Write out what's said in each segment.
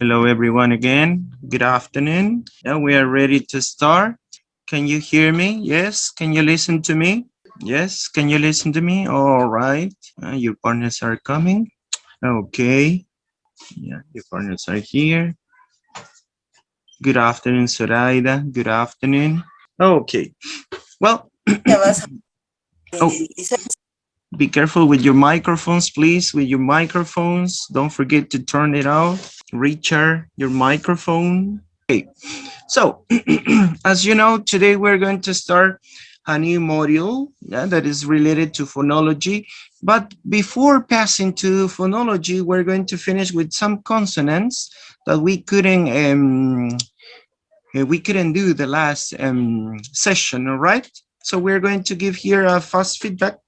Hello, everyone, again. Good afternoon. Now we are ready to start. Can you hear me? Yes. Can you listen to me? Yes. Can you listen to me? All right. Your partners are coming. Okay. Yeah, your partners are here. Good afternoon, Zoraida. Good afternoon. Okay. Well, oh, be careful with your microphones, please. With your microphones, don't forget to turn it off. Recharge your microphone. Okay. So, as you know, today we're going to start a new module that is related to phonology. But before passing to phonology, we're going to finish with some consonants that we couldn't do the last session. All right. So we're going to give here a fast feedback,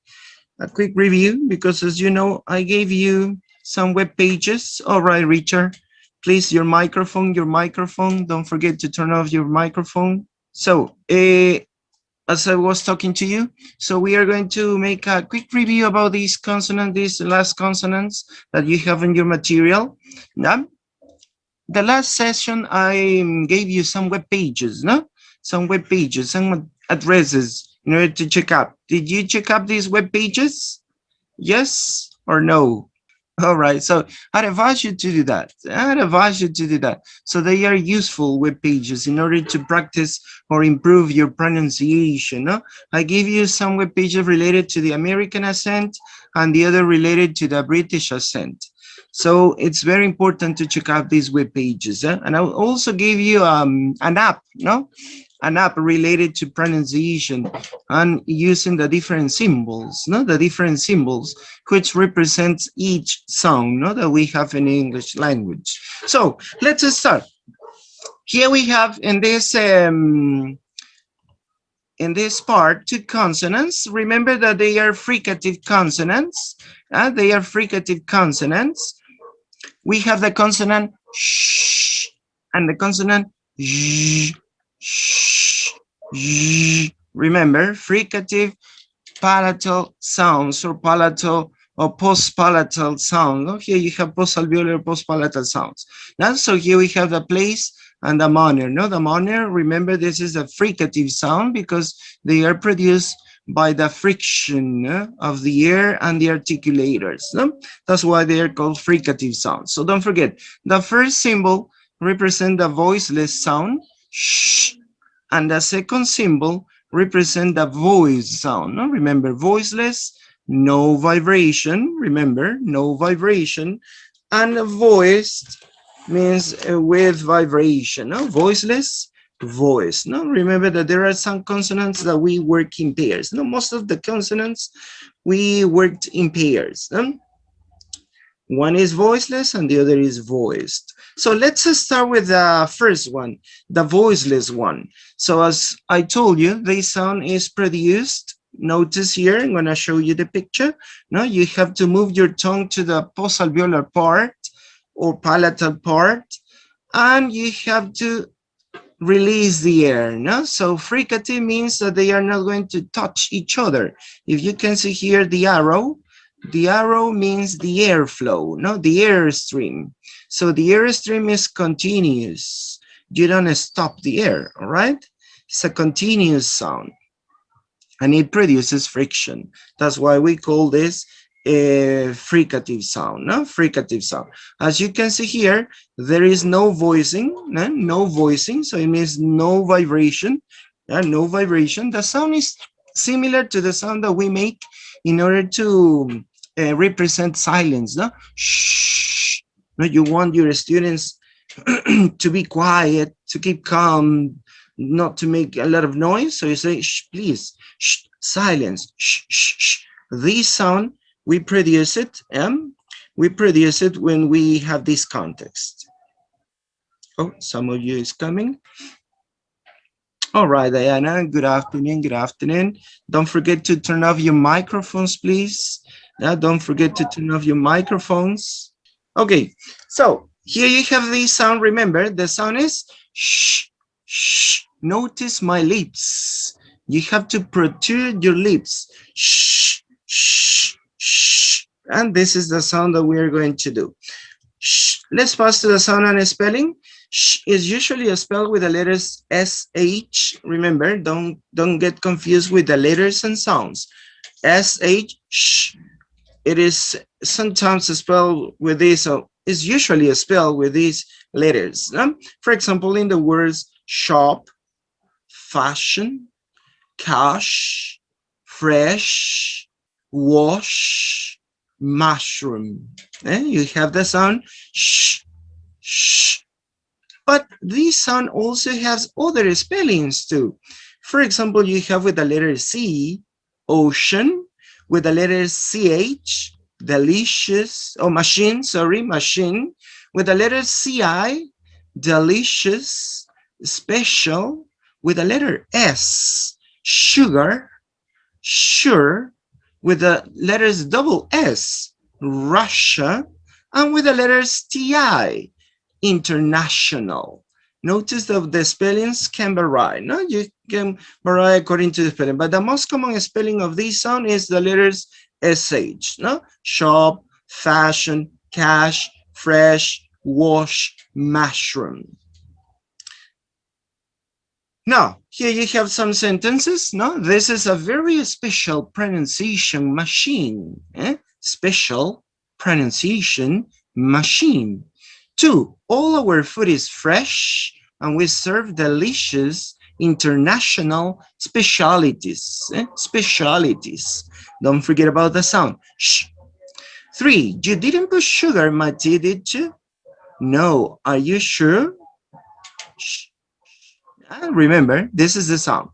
a quick review, because as you know, I gave you some web pages. All right, Richard. Please, your microphone. Don't forget to turn off your microphone. So, as I was talking to you, so we are going to make a quick review about these consonants, these last consonants that you have in your material. Now, the last session, I gave you some web pages, no? Some web pages, some addresses in order to check up. Did you check up these web pages? Yes or no? All right, so I'd advise you to do that. So they are useful web pages in order to practice or improve your pronunciation. No? I give you some web pages related to the American accent and the other related to the British accent. So it's very important to check out these web pages. And I will also give you an app, no? An app related to pronunciation and using the different symbols, no? The different symbols which represents each sound, no? That we have in English language. So let's start. Here we have in this part, two consonants. Remember that they are fricative consonants. They are fricative consonants. We have the consonant sh and the consonant sh, sh, sh. Remember, fricative palatal sounds or palatal or post-palatal sound. Oh, here you have post-alveolar, post-palatal sounds. Now, so here we have the place and the manner. No, the manner, remember, this is a fricative sound because they are produced by the friction of the air and the articulators. No? That's why they are called fricative sounds. So don't forget, the first symbol represents the voiceless sound, sh, and the second symbol represent the voice sound. No? Remember, voiceless, no vibration. Remember, no vibration. And voiced means with vibration. No? Voiceless, voice. No? Remember that there are some consonants that we work in pairs. No? Most of the consonants we worked in pairs. No? One is voiceless and the other is voiced. So let's start with the first one, the voiceless one. So as I told you, this sound is produced. Notice here, I'm going to show you the picture. Now you have to move your tongue to the post-alveolar part or palatal part, and you have to release the air. No? So fricative means that they are not going to touch each other. If you can see here the arrow means the airflow, no, the airstream. So the airstream is continuous. You don't stop the air, all right? It's a continuous sound, and it produces friction. That's why we call this a fricative sound, no? Fricative sound. As you can see here, there is no voicing, no voicing, so it means no vibration, no vibration. The sound is similar to the sound that we make in order to represent silence, no? Shh. No, you want your students to be quiet, to keep calm, not to make a lot of noise. So you say, shh, please, shh, silence, shh, shh, shh. This sound, we produce it when we have this context. Oh, some of you is coming. All right, Diana, good afternoon. Don't forget to turn off your microphones, please. Don't forget to turn off your microphones. Okay, so here you have the sound. Remember, the sound is shh, shh. Notice my lips. You have to protrude your lips. Shh, shh, shh. And this is the sound that we are going to do. Sh. Let's pass to the sound and spelling. Sh is usually spelled with the letters SH. Remember, don't get confused with the letters and sounds. SH, sh. It is sometimes spelled with this, so it's usually spelled with these letters. For example, in the words shop, fashion, cash, fresh, wash, mushroom. You have the sound sh, sh. But this sound also has other spellings too. For example, you have with the letter C, ocean, with the letter CH, delicious, oh, machine, sorry, machine, with the letter CI, delicious, special, with the letter S, sugar, sure, with the letters double S, Russia, and with the letters TI, international. Notice that the spellings can vary. No, you can vary according to the spelling, but the most common spelling of this sound is the letters SH. No, shop, fashion, cash, fresh, wash, mushroom. Now, here you have some sentences. No, this is a very special pronunciation machine. Special pronunciation machine. 2, all our food is fresh and we serve delicious international specialities. Specialities. Don't forget about the sound. Shh. 3, you didn't put sugar in my tea, did you? No, are you sure? Shh. Remember, this is the sound.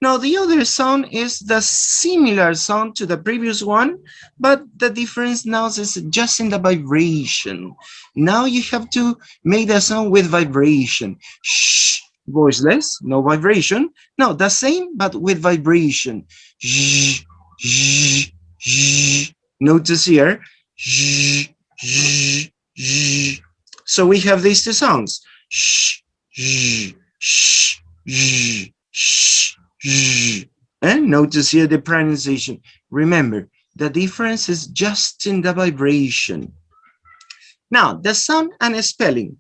Now, the other sound is the similar sound to the previous one, but the difference now is just in the vibration. Now you have to make the sound with vibration. Shh, voiceless, no vibration. No, the same, but with vibration. Shh, shh, shh. Notice here. Shh, shh, shh. So we have these two sounds. Shh, shh, shh, shh, shh. And notice here the pronunciation. Remember, the difference is just in the vibration. Now, the sound and spelling.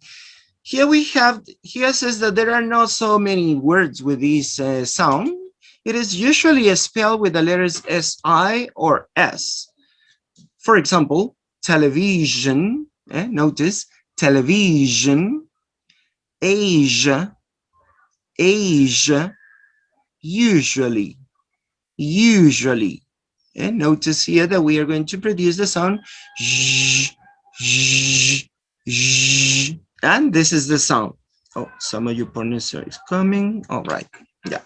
Here we have, here says that there are not so many words with this sound. It is usually spelled with the letters SI or S. For example, television, notice, television, Asia, Asia, usually, usually. And notice here that we are going to produce the sound zzz, zzz, zzz. And this is the sound. Oh, some of you partners is coming. All right. Yeah.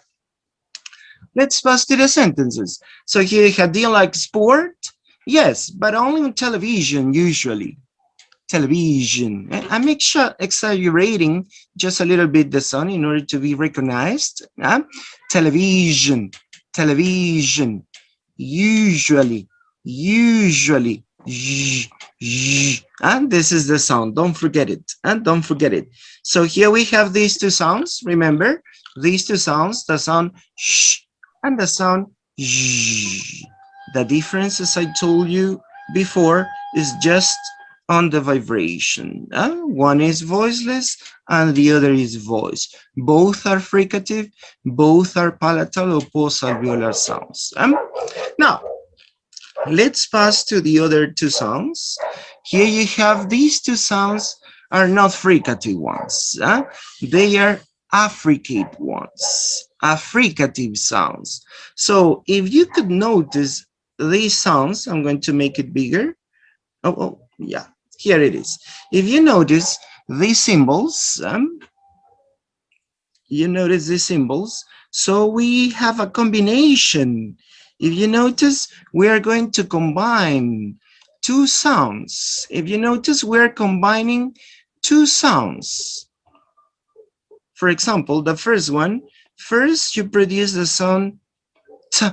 Let's pass to the sentences. So here you have, do you like sport? Yes, but only on television usually. Television. I make sure exaggerating just a little bit the sound in order to be recognized. Television, television, usually, usually. And this is the sound. Don't forget it. And don't forget it. So here we have these two sounds. Remember, these two sounds, the sound sh and the sound sh. The difference, as I told you before, is just on the vibration. One is voiceless and the other is voice. Both are fricative, both are palatal or post-alveolar sounds. Now, let's pass to the other two sounds. Here you have these two sounds are not fricative ones. They are affricate ones, affricative sounds. So if you could notice these sounds, I'm going to make it bigger. Oh, yeah. Here it is. If you notice these symbols, so we have a combination. If you notice, we are going to combine two sounds. If you notice, we're combining two sounds. For example, the first one, first you produce the sound t,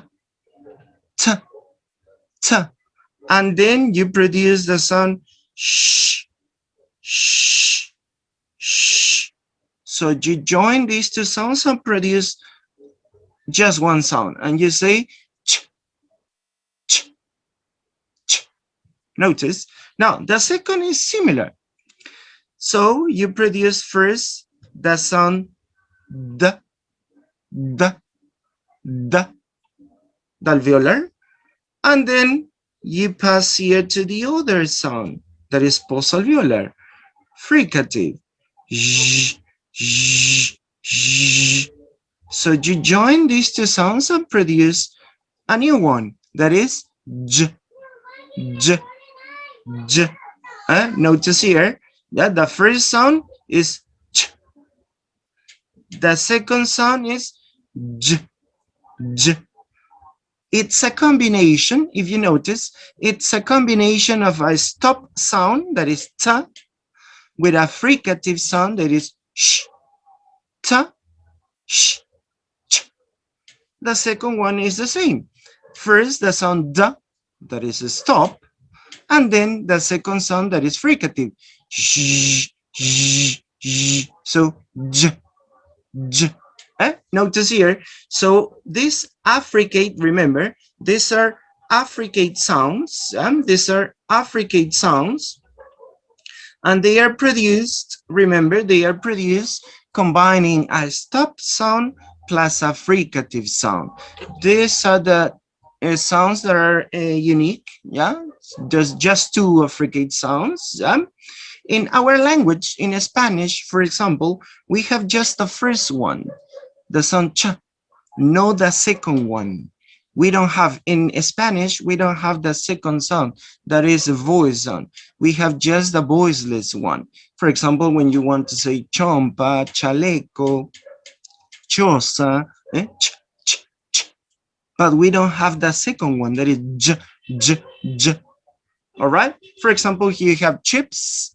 t, t, and then you produce the sound shh, shh, shh. So you join these two sounds and produce just one sound, and you say ch, ch, ch. Notice. Now, the second is similar. So you produce first the sound d, d, d, the alveolar, and then you pass here to the other sound that is post-alveolar, fricative. Zzz, zzz, zzz. So you join these two sounds and produce a new one that is j, j, j. Notice here that the first sound is ch, the second sound is j, j. It's a combination, if you notice, it's a combination of a stop sound that is ta with a fricative sound that is sh, ta, sh, ch. The second one is the same. First, the sound da, that is a stop, and then the second sound that is fricative. Sh, sh, sh. So, j, j. Notice here, so this affricate, remember, these are affricate sounds, these are affricate sounds, and they are produced, remember, they are produced combining a stop sound plus a fricative sound. These are the sounds that are unique, yeah? There's just two affricate sounds. In our language, in Spanish, for example, we have just the first one, the sound ch, no the second one. We don't have, in Spanish, we don't have the second sound, that is a voice sound. We have just the voiceless one. For example, when you want to say chompa, chaleco, chosa, ch, ch, ch. But we don't have the second one, that is j, j, j. All right? For example, here you have chips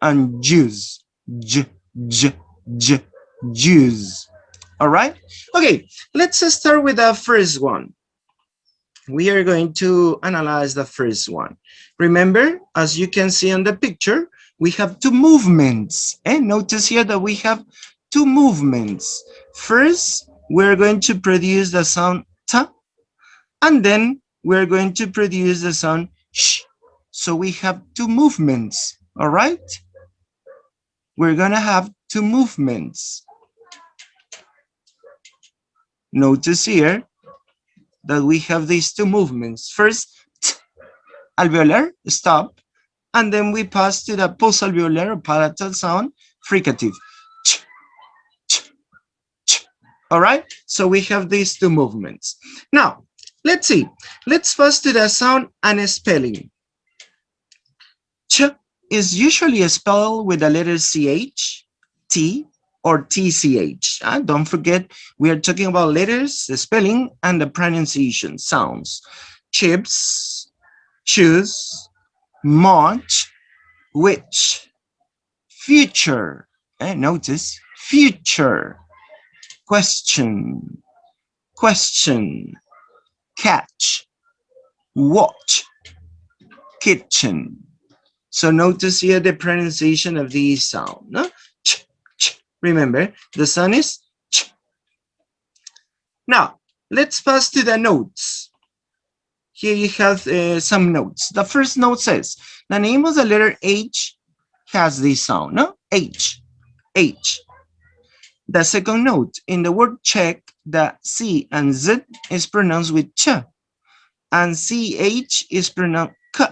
and juice, j, j, j, juice. All right? Okay, let's start with the first one. We are going to analyze the first one. Remember, as you can see on the picture, we have two movements. And notice here that we have two movements. First, we're going to produce the sound ta, and then we're going to produce the sound sh. So we have two movements, all right? We're gonna have two movements. Notice here that we have these two movements. First, t, alveolar, stop, and then we pass to the post-alveolar or palatal sound, fricative. Ch, ch, ch. All right, so we have these two movements. Now, let's see. Let's pass to the sound and spelling. Ch is usually spelled with the letter CH, T, or TCH. Don't forget, we are talking about letters, the spelling, and the pronunciation sounds. Chips, choose, much, which, future. Notice, future, question, question, catch, watch, kitchen. So notice here the pronunciation of these sounds. No? Ch, ch. Remember, the sound is ch. Now, let's pass to the notes. Here you have some notes. The first note says, the name of the letter H has this sound, no? H, H. The second note, in the word check, the C and Z is pronounced with ch, and CH is pronounced k.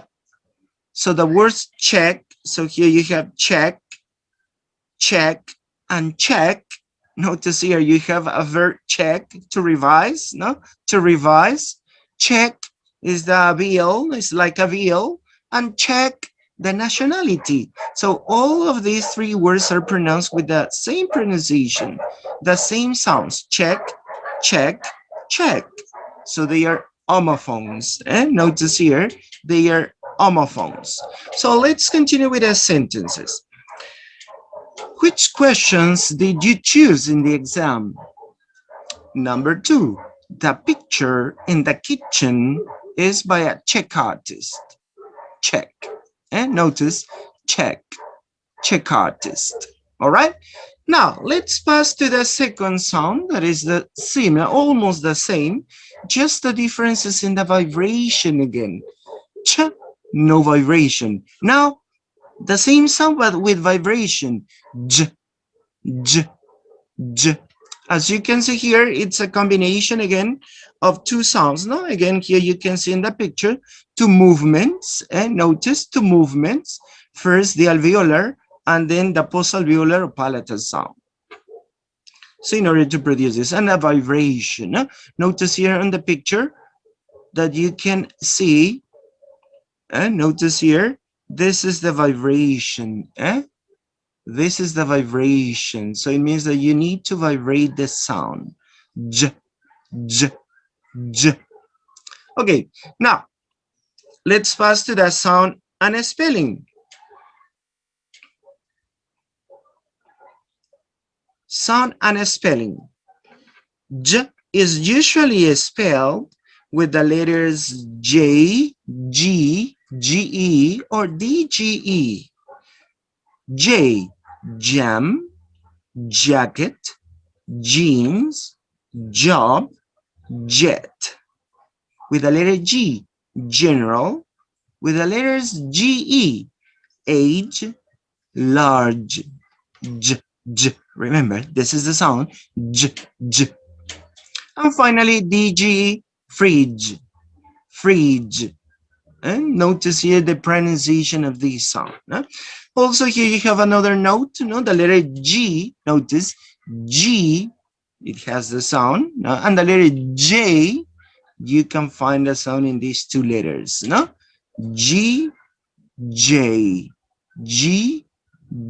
So the words check, so here you have check, check, and check. Notice here you have a verb check, to revise, no? To revise. Check is the VL, it's like a VL, and check the nationality. So all of these three words are pronounced with the same pronunciation, the same sounds, check, check, check. So they are homophones. Notice here, they are homophones. So let's continue with the sentences. Which questions did you choose in the exam? Number 2, the picture in the kitchen is by a check artist. Check. And notice, check, check artist. All right. Now let's pass to the second sound, that is the similar, almost the same, just the differences in the vibration again. Ch, no vibration. Now The same sound but with vibration. J, j, j. As you can see here, it's a combination again of two sounds. No, again here you can see in the picture two movements. And notice two movements. First the alveolar and then the post-alveolar or palatal sound. So in order to produce this, and a vibration. Notice here on the picture that you can see. Notice here, this is the vibration. This is the vibration. So it means that you need to vibrate the sound. J, j, j. Okay, now let's pass to the sound and spelling. Sound and spelling. J is usually spelled with the letters J, G, GE, or DGE. J, jam, jacket, jeans, job, jet. With the letter G, general. With the letters GE, age, large. J, j. Remember, this is the sound. J, j. And finally, DG, fridge, fridge. And notice here the pronunciation of this sound. Also here you have another note, the letter G. Notice G, it has the sound. And the letter J, you can find the sound in these two letters. G, J, G,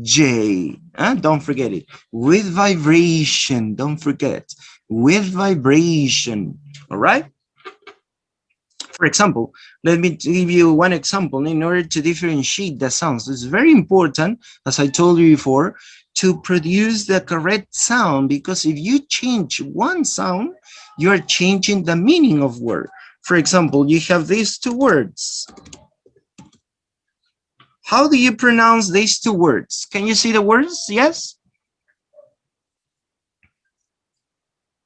J. Don't forget it. With vibration, don't forget. With vibration. All right? For example, let me give you one example in order to differentiate the sounds. It's very important, as I told you before, to produce the correct sound, because if you change one sound, you are changing the meaning of word. For example, you have these two words. How do you pronounce these two words? Can you see the words? Yes?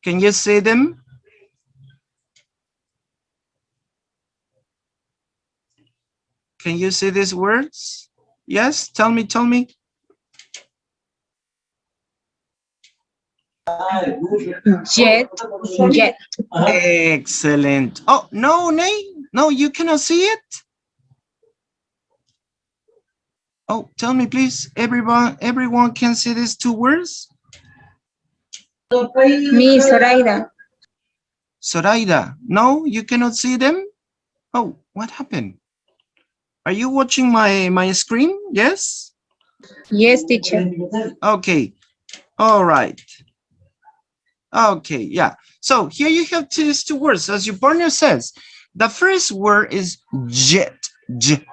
Can you say them? Can you say these words? Yes? Tell me, tell me. Jet, jet. Excellent. Oh, no, no, you cannot see it. Oh, tell me, please. Everyone can see these two words? Me, Zoraida. Zoraida, no, you cannot see them? Oh, what happened? Are you watching my screen? Yes? Yes, teacher. Okay. All right. Okay, yeah. So here you have these two words, as your partner says. The first word is jet, jet.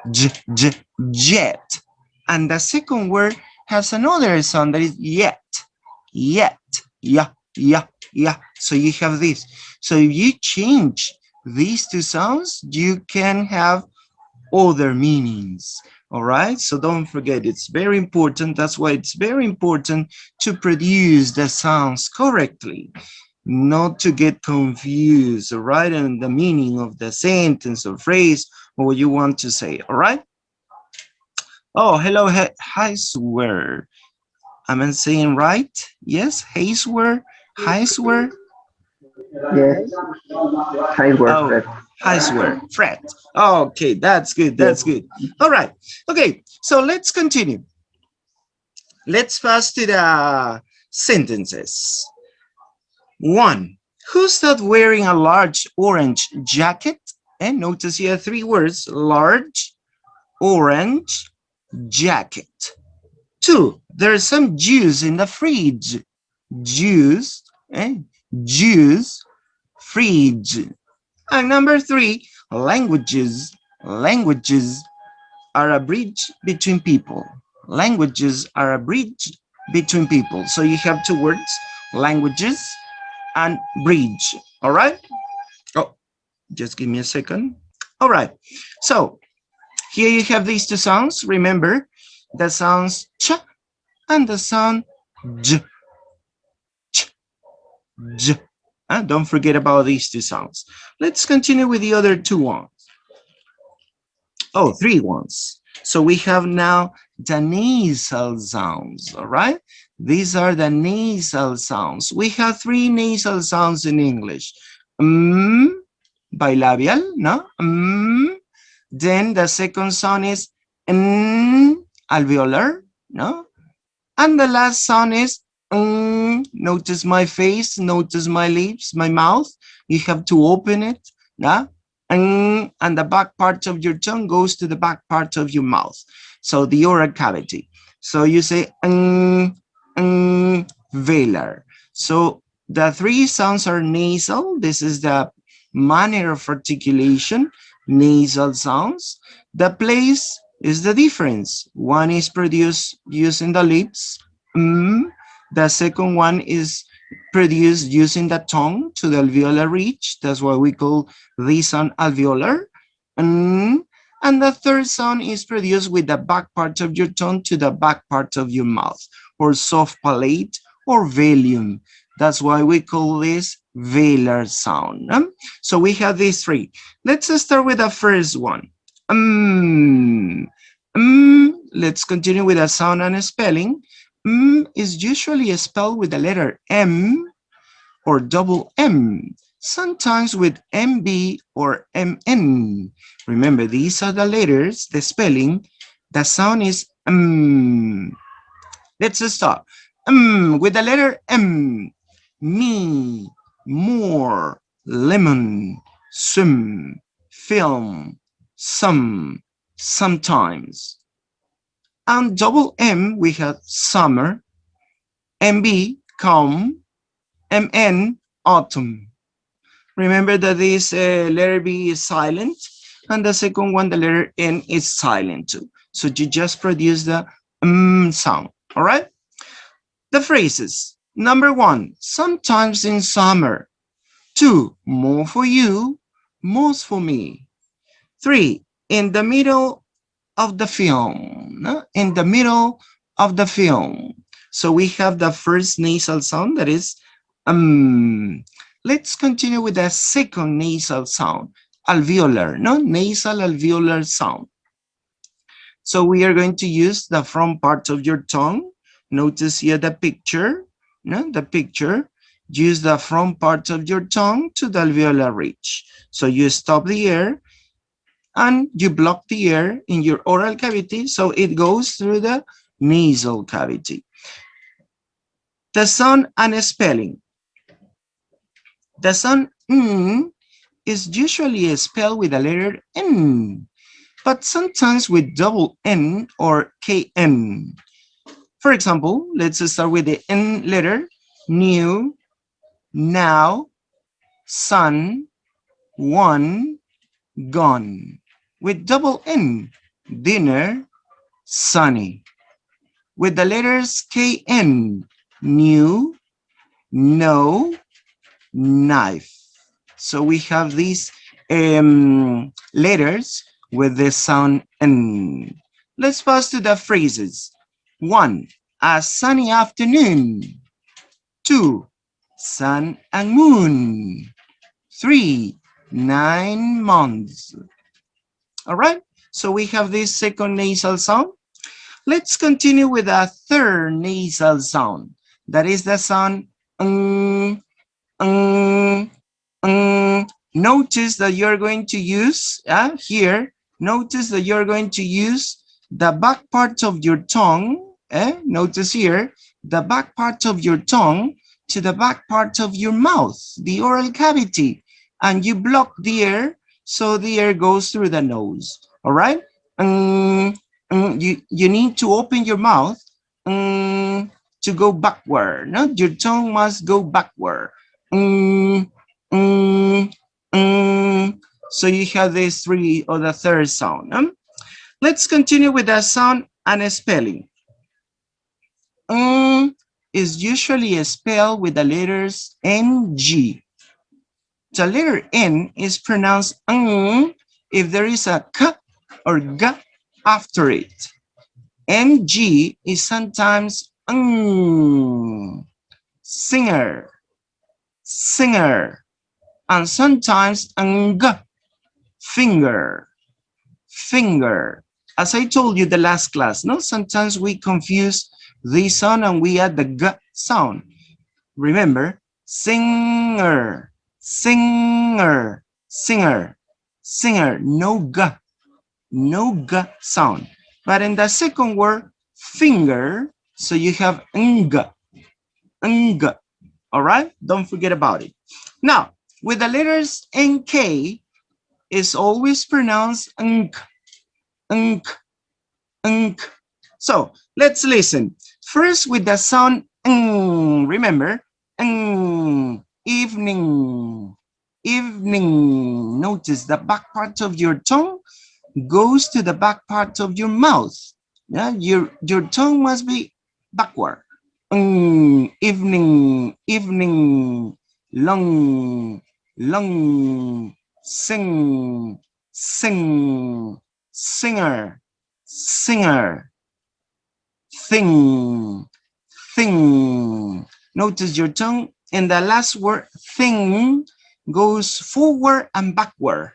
And the second word has another sound that is yet, yeah. So you have this. So if you change these two sounds, you can have other meanings. All right, so don't forget, it's very important. That's why it's very important to produce the sounds correctly, not to get confused, all right, and the meaning of the sentence or phrase or what you want to say. All right. Oh, hello, hi, swear. Am I saying right? Yes, hey, swear, hi, swear. Yes, I work Oh, Fred. I swear, Fred. Okay, that's good. That's good. All right. Okay, so let's continue. Let's pass to the sentences. 1. Who's not wearing a large orange jacket? And notice here 3 words: large, orange, jacket. 2. There's some juice in the fridge. Juice, juice, fridge. And number 3, languages. Languages are a bridge between people. Languages are a bridge between people. So you have 2 words, languages and bridge. All right? Oh, just give me a second. All right. So here you have these 2 sounds. Remember the sounds ch and the sound j. Ch, j. Don't forget about these 2 sounds. Let's continue with the other 2 ones. Oh, 3 ones. So we have now the nasal sounds, all right? These are the nasal sounds. We have three nasal sounds in English. Bilabial, no? Then the second sound is alveolar, no? And the last sound is notice my face, notice my lips, my mouth. You have to open it, yeah? And the back part of your tongue goes to the back part of your mouth. So the oral cavity. So you say velar. So the three sounds are nasal. This is the manner of articulation, nasal sounds. The place is the difference. One is produced using the lips. The second one is produced using the tongue to the alveolar ridge. That's why we call this sound alveolar. And the third sound is produced with the back part of your tongue to the back part of your mouth, or soft palate, or volume. That's why we call this velar sound. So we have these three. Let's start with the first one. Let's continue with the sound and spelling. Is usually spelled with the letter M or double M, sometimes with MB or MN. Remember, these are the letters, the spelling. The sound is Let's start. With the letter M. Me, more, lemon, swim, film, some, sometimes. And double M, we have summer, MB, calm, MN, autumn. Remember that this letter B is silent, and the second one, the letter N, is silent too. So you just produce the sound, all right? The phrases. Number one, sometimes in summer. Two, more for you, most for me. Three, in the middle of the film, no? In the middle of the film. So we have the first nasal sound, that is Let's continue with the second nasal sound, alveolar, no? Nasal alveolar sound. So we are going to use the front part of your tongue. Notice here the picture, no? The picture. Use the front part of your tongue to the alveolar ridge. So you stop the air and you block the air in your oral cavity, so it goes through the nasal cavity. The sound and spelling. The sound is usually spelled with the letter N, but sometimes with double N or KN. For example, let's start with the N letter. New, now, sun, one, gone. With double N, dinner, sunny. With the letters KN, new, no, knife. So we have these letters with the sound N. Let's pass to the phrases. One, a sunny afternoon. Two, sun and moon. Three, 9 months. All right, so we have this second nasal sound. Let's continue with a third nasal sound. That is the sound Notice that you're going to use here. Notice that you're going to use the back part of your tongue. Notice here the back part of your tongue to the back part of your mouth, the oral cavity, and you block the air so the air goes through the nose. All right. You need to open your mouth to go backward. No, your tongue must go backward. So you have these three or the third sound. Let's continue with the sound and spelling. Is usually spelled with the letters NG. The letter N is pronounced if there is a K or G after it. NG is sometimes singer, singer, and sometimes finger, finger. as I told you the last class, no, sometimes we confuse this sound and we add the g sound. Remember, singer, singer, singer, singer, no g sound. But in the second word, finger, so you have ng, all right? Don't forget about it. Now, with the letters NK, it's always pronounced ng, ng, ng. So, let's listen. First with the sound ng, remember, ng, evening, evening. Notice the back part of your tongue goes to the back part of your mouth. Yeah, your tongue must be backward. Evening, evening, long, long, sing, sing, singer, singer, thing, thing. Notice your tongue in the last word, thing, goes forward and backward.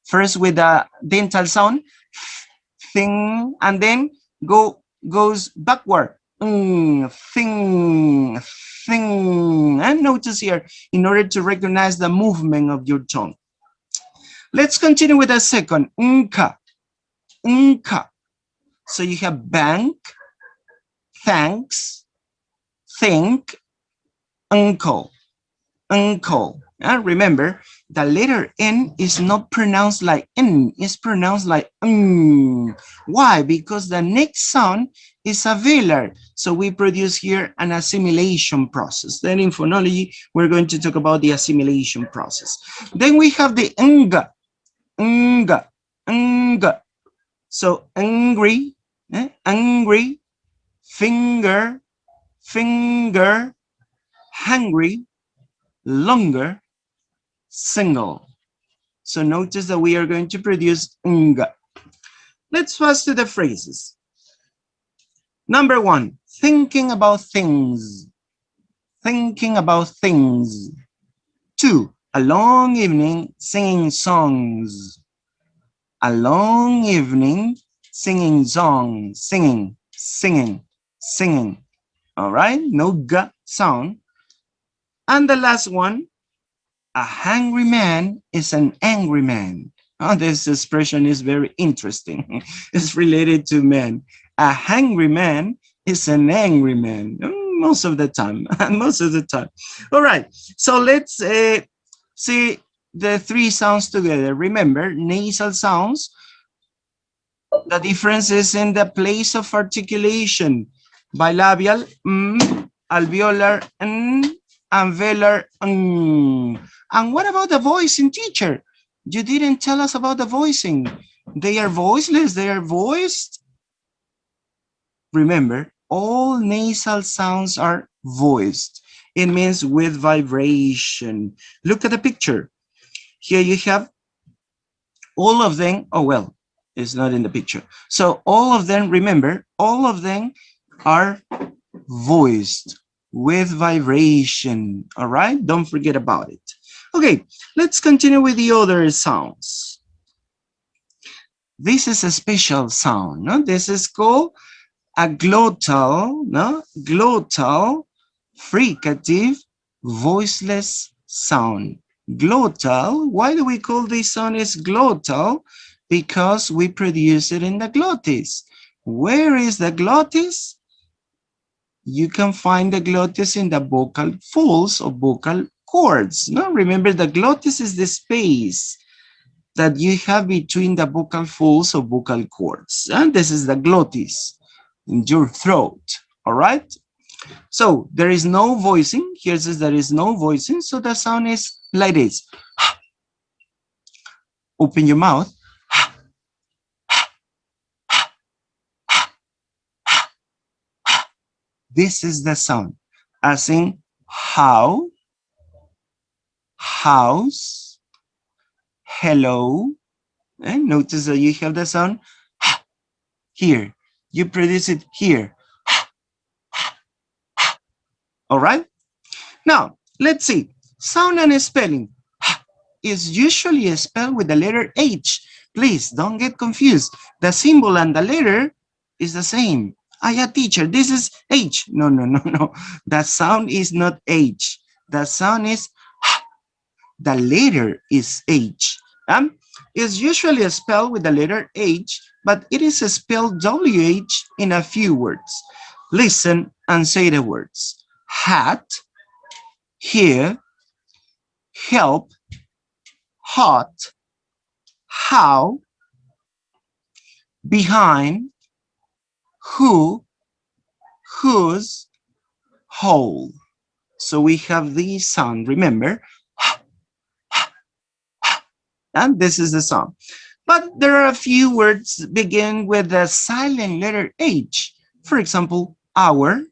First with the dental sound, thing, and then goes backward. Thing, thing. And notice here, in order to recognize the movement of your tongue. Let's continue with the second. Nka, nka. So you have bank, thanks, think, uncle, uncle. And remember, the letter N is not pronounced like N, it's pronounced like N. Why? Because the next sound is a velar. So we produce here an assimilation process. Then in phonology, we're going to talk about the assimilation process. Then we have the Nga, Nga, Nga. So angry, angry, finger, finger, hungry, longer, single. So notice that we are going to produce ng. Let's pass to the phrases. Number one, thinking about things. Thinking about things. Two, a long evening singing songs. A long evening singing songs. Singing, singing, singing. All right, no g sound. And the last one, a hungry man is an angry man. Oh, this expression is very interesting. It's related to men. A hungry man is an angry man. Most of the time, most of the time. All right, so let's see the three sounds together. Remember, nasal sounds, the difference is in the place of articulation. Bilabial, alveolar, and velar. And what about the voicing, teacher? You didn't tell us about the voicing. They are voiceless, they are voiced. Remember, all nasal sounds are voiced. It means with vibration. Look at the picture. Here you have all of them. Oh, well, it's not in the picture. So all of them, remember, all of them are voiced with vibration. All right, don't forget about it. Okay, let's continue with the other sounds. This is a special sound. No? This is called a glottal, no? Glottal, fricative, voiceless sound. Glottal, why do we call this sound is glottal? Because we produce it in the glottis. Where is the glottis? You can find the glottis in the vocal folds or vocal cords. No, remember the glottis is the space that you have between the vocal folds or vocal cords. And this is the glottis in your throat. All right. So there is no voicing. Here it says there is no voicing. So the sound is like this. Open your mouth. This is the sound, as in how, house, hello. And notice that you have the sound here. You produce it here. All right. Now, let's see. Sound and spelling is usually spelled with the letter H Please don't get confused. The symbol and the letter is the same. Ah, yeah, teacher, this is H. No, no, no, no. The sound is not H. The sound is the letter is H. It's usually spelled with the letter H, but it is spelled WH in a few words. Listen and say the words. Hat, here, help, hot, how, behind, who, whose, whole. So we have the sound, remember, and this is the sound. But there are a few words begin with the silent letter H. For example, hour,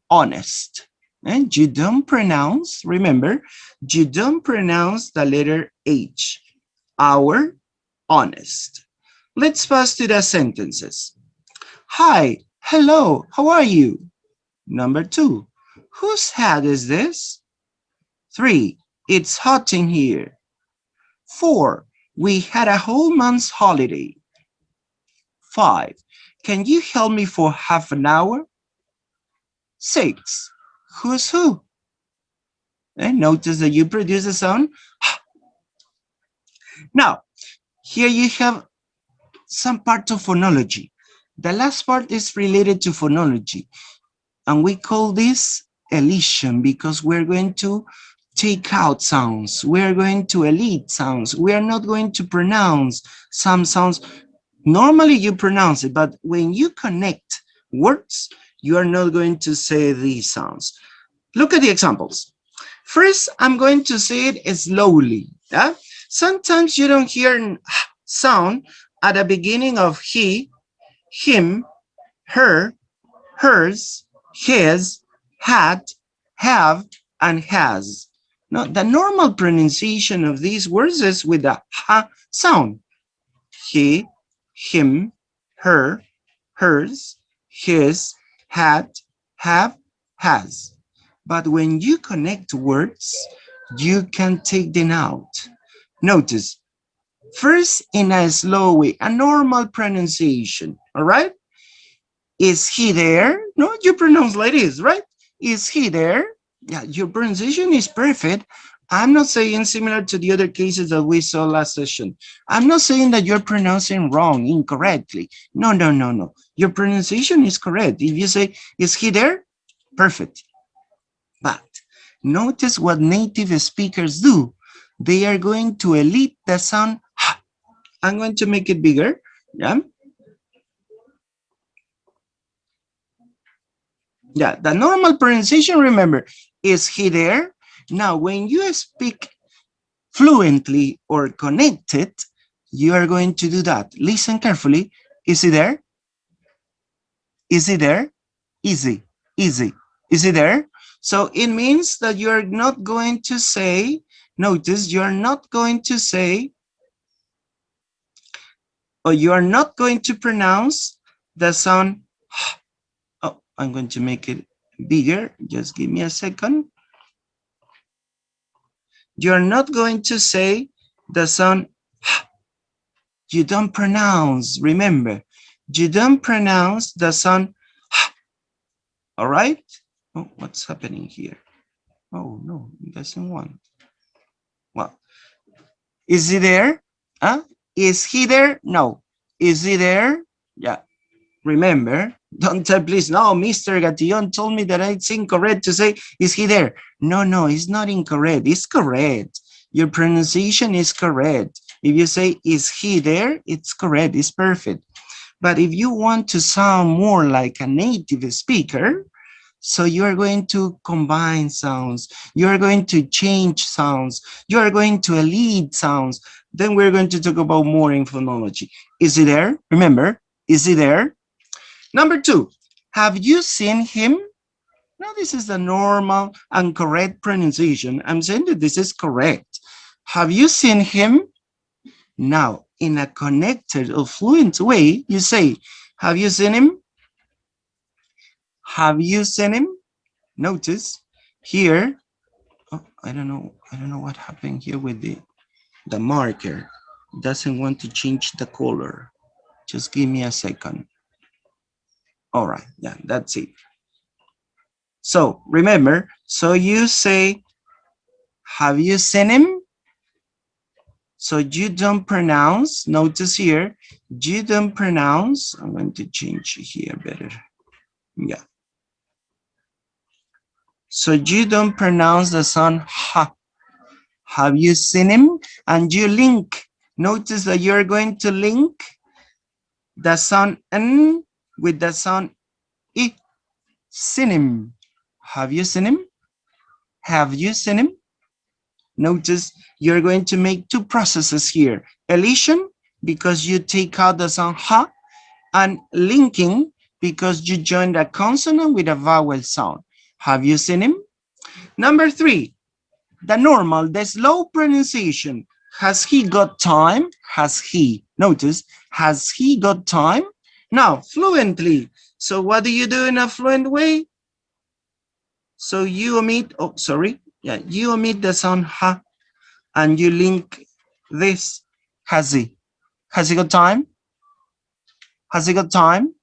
honest. And you don't pronounce, remember, you don't pronounce the letter H. Hour, honest. Let's pass to the sentences. Hi, hello, how are you? Number 2, whose hat is this? 3, it's hot in here. 4, we had a whole month's holiday. 5, can you help me for half an hour? 6, who's who? And notice that you produce a sound. Now, here you have some part of phonology. The last part is related to phonology. And we call this elision because we're going to take out sounds. We're going to elide sounds. We are not going to pronounce some sounds. Normally you pronounce it, but when you connect words, you are not going to say these sounds. Look at the examples. First, I'm going to say it slowly. Yeah? Sometimes you don't hear sound at the beginning of he, him, her, hers, his, had, have, and has. Now, the normal pronunciation of these words is with the ha sound. He, him, her, hers, his, had, have, has. But when you connect words, you can take them out. Notice, first in a slow way, a normal pronunciation, all right? Is he there? No, you pronounce like this, right? Is he there? Yeah, your pronunciation is perfect. I'm not saying similar to the other cases that we saw last session. I'm not saying that you're pronouncing wrong, incorrectly. No, no, no, no. Your pronunciation is correct. If you say, is he there? Perfect. But notice what native speakers do. They are going to elide the sound. I'm going to make it bigger. Yeah. Yeah, the normal pronunciation, remember, is he there? Now, when you speak fluently or connected, you are going to do that. Listen carefully. Is he there? Is he there? Easy, easy. Is he there? So it means that you are not going to say, notice, you are not going to say, or you are not going to pronounce the sound. Oh, I'm going to make it bigger. Just give me a second. You're not going to say the sound. You don't pronounce. Remember, you don't pronounce the sound. All right? Oh, what's happening here? Oh, no, it doesn't want. Well, is he there? Huh? Is he there? No. Is he there? Yeah. Remember, don't tell, please, no, Mr. Gatillon told me that it's incorrect to say, is he there? No, no, it's not incorrect. It's correct. Your pronunciation is correct. If you say, is he there? It's correct. It's perfect. But if you want to sound more like a native speaker, so you are going to combine sounds, you are going to change sounds, you are going to elide sounds, then we're going to talk about more in phonology. Is he there? Remember, is he there? Number 2, have you seen him? Now, this is the normal and correct pronunciation. I'm saying that this is correct. Have you seen him? Now, in a connected or fluent way, you say, have you seen him? Have you seen him? Notice here, oh, I don't know what happened here with the marker. doesn't want to change the color. Just give me a second. All right, yeah, that's it. So remember, so you say, have you seen him? So you don't pronounce, notice here, you don't pronounce, I'm going to change here better. Yeah. So you don't pronounce the sound ha. Have you seen him? And you link. Notice that you're going to link the sound n with the sound I. Seen him. Have you seen him? Have you seen him? Notice you're going to make two processes here. Elision, because you take out the sound ha, and linking, because you join a consonant with a vowel sound. Have you seen him? Number 3, the normal, the slow pronunciation. Has he got time? Has he? Notice, has he got time? Now, fluently. So what do you do in a fluent way? So you omit, oh, sorry. Yeah, you omit the sound ha, and you link this. Has he? Has he got time? Has he got time?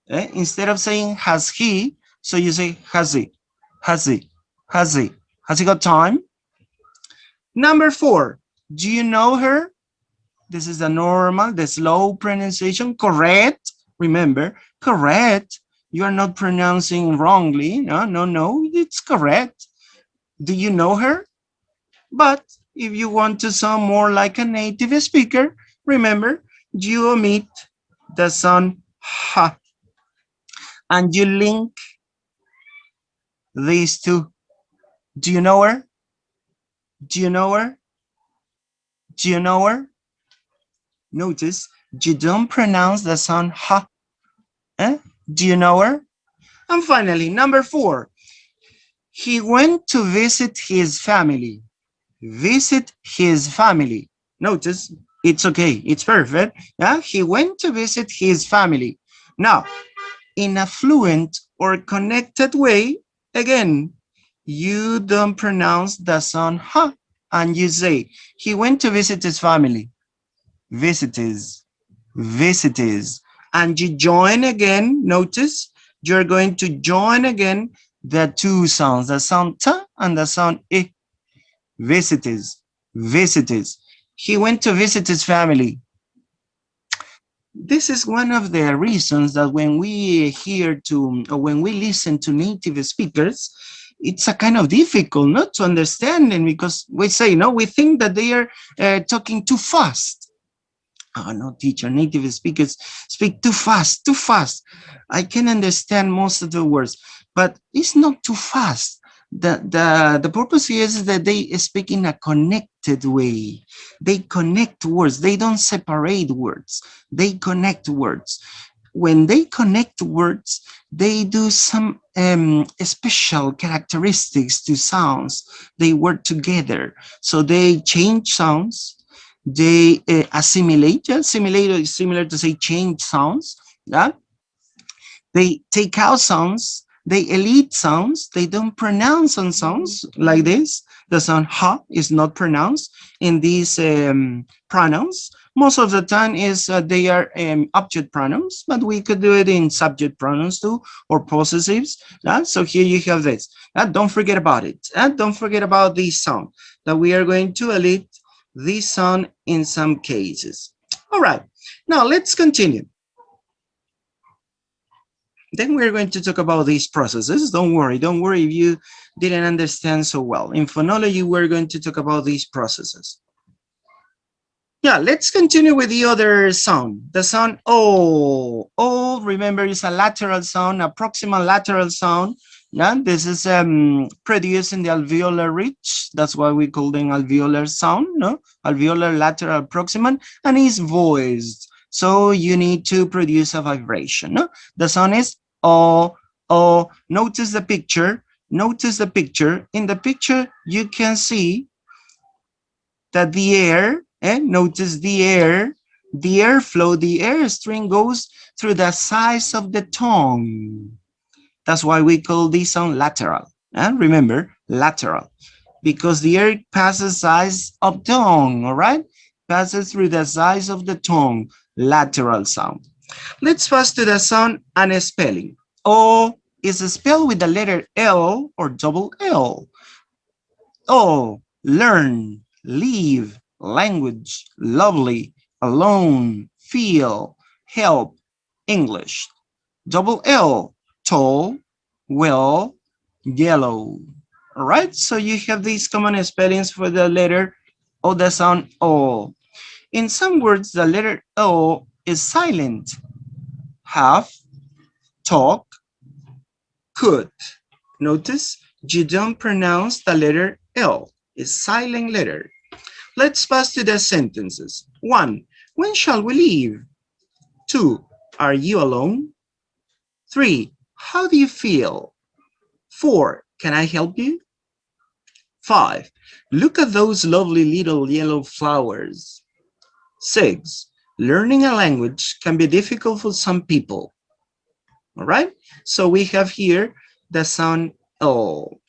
Instead of saying has he, so you say has he? Has he? Has he? Has he got time? Number 4, do you know her? This is the normal, the slow pronunciation, correct. Remember, correct. You are not pronouncing wrongly. No, it's correct. Do you know her? But if you want to sound more like a native speaker, remember, you omit the sound ha, and you link these two. Do you know her? Do you know her? Do you know her? Notice you don't pronounce the sound ha. Do you know her? And finally, number 4, he went to visit his family. Visit his family. Notice it's okay, it's perfect. Yeah, he went to visit his family. Now, in a fluent or connected way, again, you don't pronounce the sound ha, and you say, he went to visit his family. Visitors, visitors. And you join again, notice, you're going to join again the two sounds, the sound ta and the sound I. Visitors, visitors. He went to visit his family. This is one of the reasons that when we hear to, or when we listen to native speakers, it's a kind of difficult not to understand them, because we say, no, we think that they are talking too fast. Oh, no, teacher, native speakers speak too fast, too fast. I can understand most of the words, but it's not too fast. The purpose here is that they speak in a connected way. They connect words. They don't separate words. They connect words. When they connect words, they do some special characteristics to sounds. They work together. So they change sounds. They assimilate. Assimilate is similar to say change sounds. Yeah? They take out sounds. They elide sounds. They don't pronounce some sounds like this. The sound ha is not pronounced in these pronouns. Most of the time is they are object pronouns, but we could do it in subject pronouns too, or possessives. So here you have this. Don't forget about it. Don't forget about this sound, that we are going to elide this sound in some cases. All right, now let's continue. Then we're going to talk about these processes. Don't worry if you didn't understand so well. In phonology, we're going to talk about these processes. Yeah, let's continue with the other sound. The sound O. O, remember, is a lateral sound, a proximal lateral sound. Yeah, this is produced in the alveolar ridge. That's why we call them alveolar sound, no? Alveolar lateral proximal, and is voiced. So you need to produce a vibration, no? The sound is O, O. Notice the picture. Notice the picture. In the picture, you can see that the air, notice the airflow, the airstream goes through the sides of the tongue. That's why we call this sound lateral. Remember, lateral, because the air passes sides of tongue, all right? passes through the sides of the tongue, lateral sound. Let's pass to the sound and spelling. O is spelled with the letter L or double L. O, learn, live, language, lovely, alone, feel, help, English. Double L, tall, well, yellow. All right, so you have these common spellings for the letter O, the sound O. In some words, the letter O is silent. Have, talk, could. Notice you don't pronounce the letter L. It's silent letter. Let's pass to the sentences. 1. When shall we leave? 2. Are you alone? 3. How do you feel? 4. Can I help you? 5. Look at those lovely little yellow flowers. 6. Learning a language can be difficult for some people. All right, so we have here the sound O.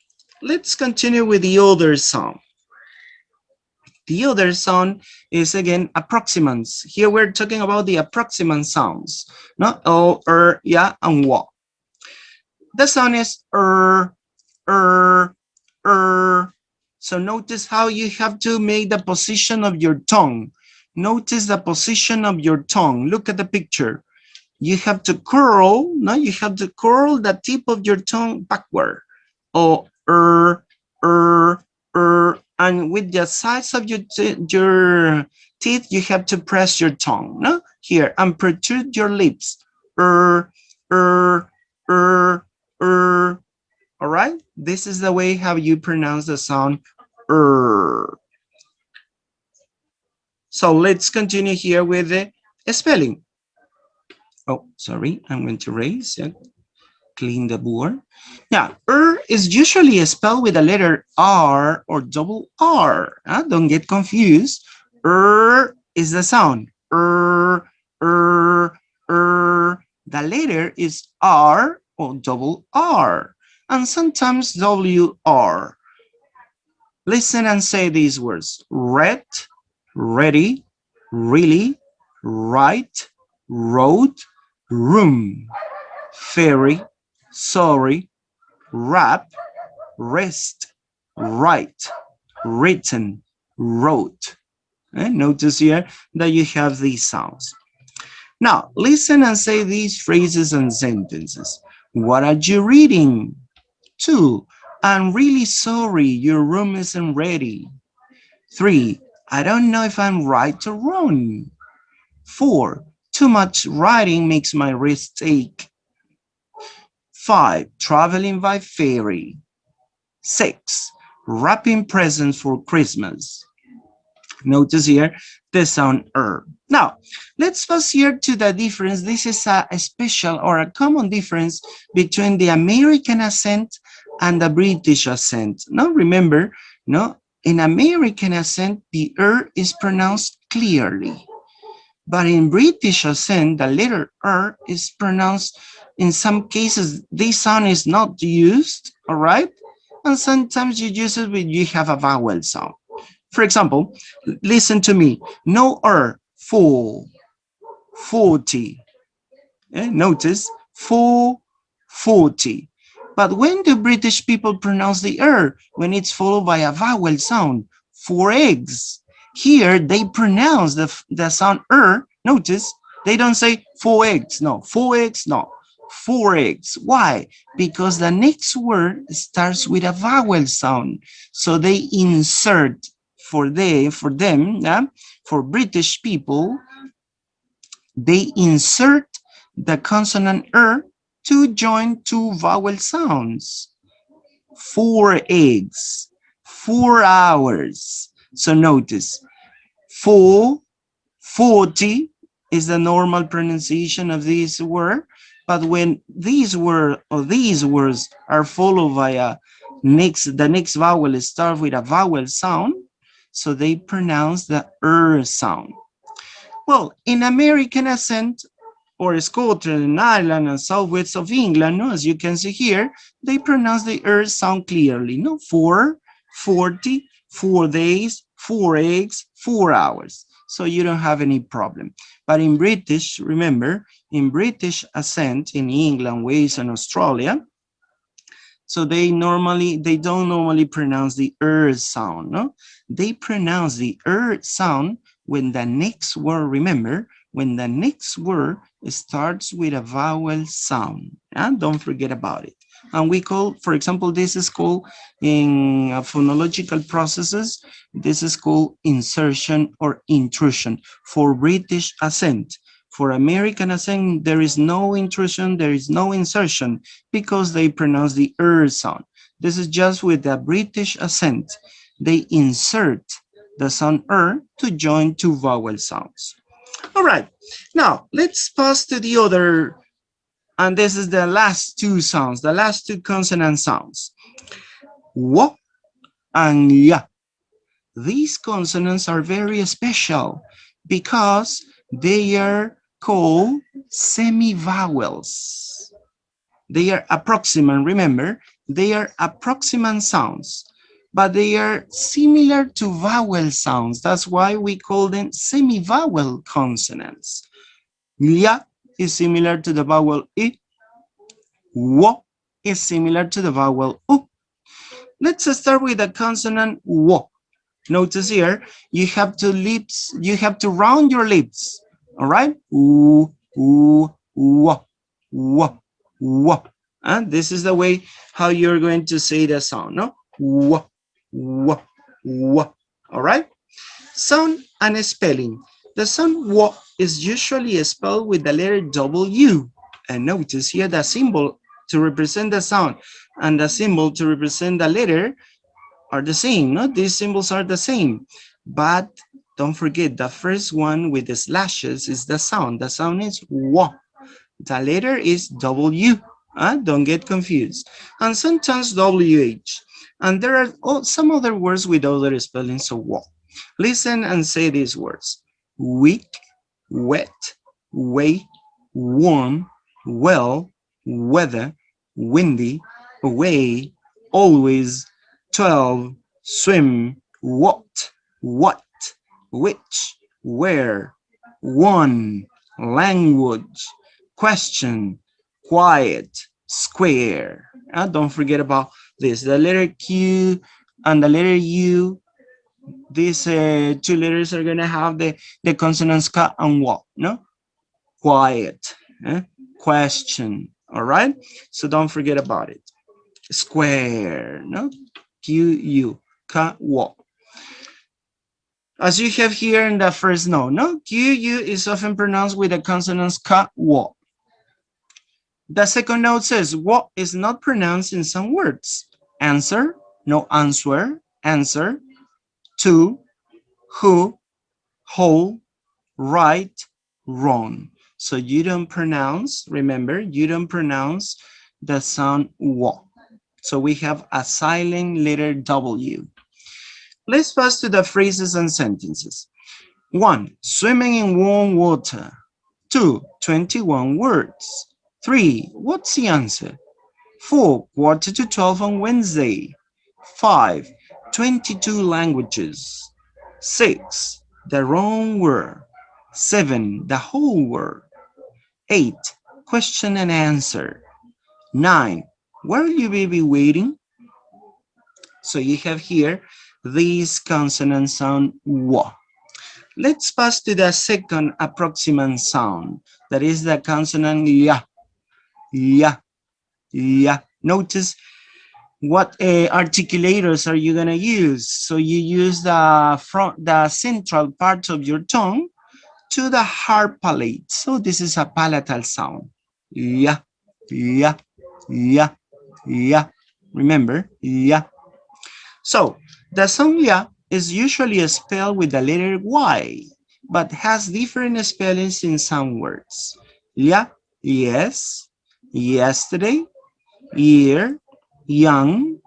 Let's continue with the other sound. The other sound is again approximants. Here we're talking about the approximant sounds, no? O, ya, and wa. The sound is So notice how you have to make the position of your tongue. Notice the position of your tongue. Look at the picture. You have to curl, no? You have to curl the tip of your tongue backward. O, and with the sides of your teeth, you have to press your tongue, no? Here, and protrude your lips. All right? This is the way how you pronounce the sound So let's continue here with the spelling. Oh, sorry, I'm going to erase and clean the board. Now, is usually spelled with the letter R or double R. Don't get confused. Is the sound. The letter is R or double R, and sometimes WR. Listen and say these words. Read, ready, really, right, road, room, ferry, sorry, rap, rest, write, written, wrote. And notice here that you have these sounds. Now, listen and say these phrases and sentences. What are you reading? 2. I'm really sorry, your room isn't ready. 3. I don't know if I'm right or wrong. 4. Too much writing makes my wrist ache. 5. Traveling by ferry. 6. Wrapping presents for Christmas. Notice here the sound Now, let's pass here to the difference. This is a special or a common difference between the American accent and the British accent. Now, remember, no, in American accent, the is pronounced clearly. But in British accent, the letter is pronounced, in some cases, this sound is not used, all right? And sometimes you use it when you have a vowel sound. For example, listen to me. No full, 40. Notice, full, 40. But when do British people pronounce the when it's followed by a vowel sound? 4 eggs. Here, they pronounce the sound Notice, they don't say 4 eggs. No, 4 eggs, no. 4 eggs. Why? Because the next word starts with a vowel sound. So they insert for British people, they insert the consonant to join 2 vowel sounds. 4 eggs, 4 hours. So notice, 4, 40 is the normal pronunciation of this word. But when these words are followed by the next vowel starts with a vowel sound, so they pronounce the sound. Well, in American accent, or Scotland, Ireland, and southwest of England, no, as you can see here, they pronounce the sound clearly. No, 4, 40, 4 days, 4 eggs, 4 hours. so you don't have any problem. But in British, remember, in British accent in England, Wales, and Australia, so they don't normally pronounce the sound, no? They pronounce the sound when the next word, remember, when the next word starts with a vowel sound, and don't forget about it. And we call, for example, this is called in phonological processes, this is called insertion or intrusion for British accent. For American accent, there is no intrusion, there is no insertion, because they pronounce the sound. This is just with the British accent. They insert the sound to join two vowel sounds. All right, now let's pass to the other, and this is the last two sounds, the last two consonant sounds. W and ya. These consonants are very special because they are called semi-vowels. They are approximant, remember, they are approximant sounds, but they are similar to vowel sounds. That's why we call them semi-vowel consonants. Ya is similar to the vowel I. W is similar to the vowel U. Let's start with the consonant W. Notice here, you have to round your lips. All right? W, w, w, w, w. And this is the way how you're going to say the sound, no? W, w, w. All right? Sound and spelling. The sound W is usually spelled with the letter W. And notice here the symbol to represent the sound and the symbol to represent the letter are the same, no? These symbols are the same, but don't forget the first one with the slashes is the sound. The sound is W. The letter is W. Don't get confused. And sometimes WH. And there are some other words with other spellings of W. Listen and say these words: weak, wet, way, warm, well, weather, windy, away, always, 12, swim, what, which, where, one, language, question, quiet, square. Don't forget about this. The letter Q and the letter U, these two letters are going to have the consonants K and W, no? Quiet, question, all right? So don't forget about it. Square, no? Q-U, K-W. As you have here in the first note, no? Q-U is often pronounced with the consonants K-W. The second note says, W is not pronounced in some words. Answer, no answer, answer, to, who, whole, right, wrong. So you don't pronounce, remember, you don't pronounce the sound W. So we have a silent letter W. Let's pass to the phrases and sentences. 1, swimming in warm water. 2, 21 words. 3, what's the answer? 4, quarter to 12 on Wednesday. 5, 22 languages. 6, the wrong word. 7, the whole word. 8, question and answer. 9, where will you be waiting? So you have here these consonants sound W. Let's pass to the second approximant sound. That is the consonant Ya. Ya. Ya. Notice what articulators are you gonna use? So you use the central part of your tongue to the hard palate. So this is a palatal sound. Ya. Ya. Ya. Ya. Remember, Ya. So the sound Ya is usually spelled with the letter Y, but has different spellings in some words. Ya, yes, yesterday, year, young,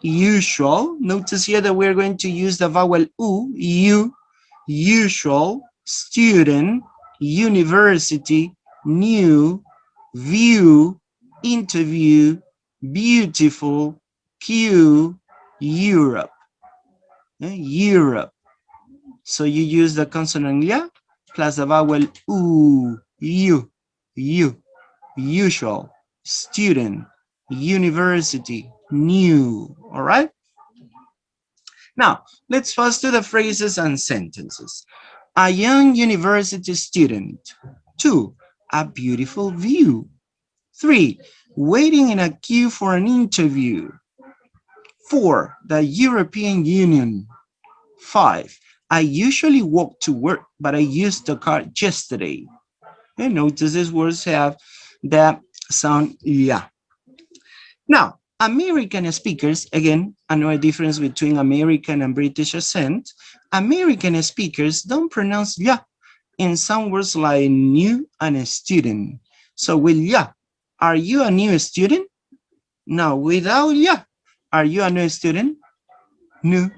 usual. Notice here that we're going to use the vowel U, usual, student, university, new, view, interview, beautiful, pew, Europe. Europe. So you use the consonant ya plus the vowel u, you, usual, student, university, new. All right. Now, let's first do the phrases and sentences. A young university student. 2. A beautiful view. 3. Waiting in a queue for an interview. 4. The European Union. 5. I usually walk to work, but I used the car yesterday. And notice these words have the sound yeah. Now, American speakers, again, another difference between American and British accent. American speakers don't pronounce yeah in some words like new and a student. So with yeah, are you a new student? No, without yeah, are you a new student? New,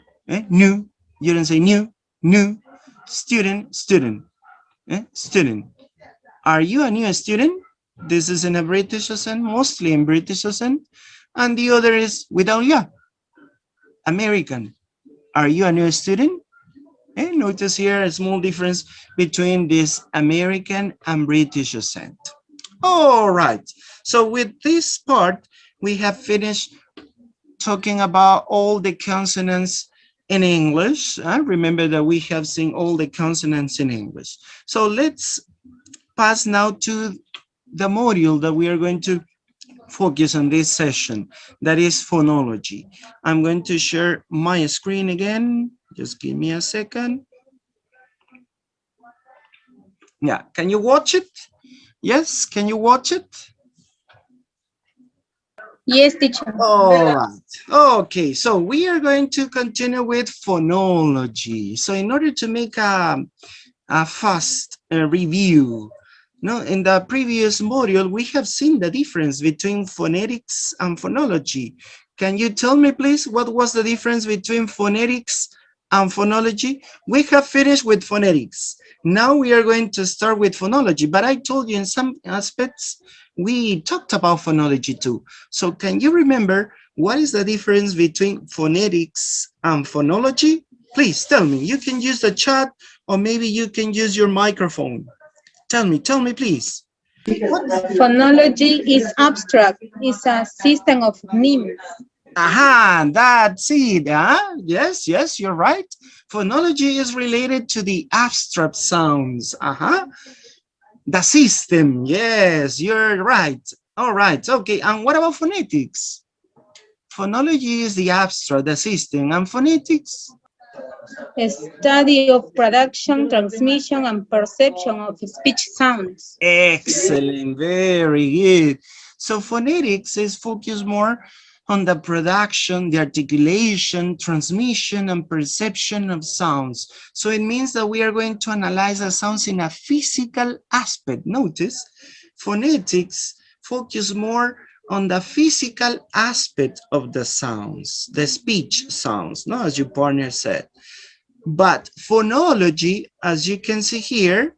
new. You don't say new, new. Student, student, student. Are you a new student? This is in a British accent, mostly in British accent. And the other is without yeah. American. Are you a new student? And notice here a small difference between this American and British accent. All right. So with this part, we have finished talking about all the consonants in English. Remember that we have seen all the consonants in English. So let's pass now to the module that we are going to focus on this session, that is phonology. I'm going to share my screen again. Just give me a second. Yeah, can you watch it? Yes, can you watch it? Yes, teacher. All right. Okay, so we are going to continue with phonology. So in order to make a fast review, no, in the previous module, we have seen the difference between phonetics and phonology. Can you tell me, please, what was the difference between phonetics and phonology? We have finished with phonetics. Now we are going to start with phonology, but I told you in some aspects, we talked about phonology too. So can you remember what is the difference between phonetics and phonology? Please tell me. You can use the chat or maybe you can use your microphone. Tell me, please. Phonology is abstract. It's a system of names. Aha, that's it. Yes, yes, you're right. Phonology is related to the abstract sounds. The system. Yes, you're right. All right. Okay. And what about phonetics? Phonology is the abstract, the system, and phonetics. A study of production, transmission, and perception of speech sounds. Excellent. Very good. So phonetics is focused more on the production, the articulation, transmission, and perception of sounds. So it means that we are going to analyze the sounds in a physical aspect. Notice, phonetics focus more on the physical aspect of the sounds, the speech sounds, no, as your partner said. But phonology, as you can see here,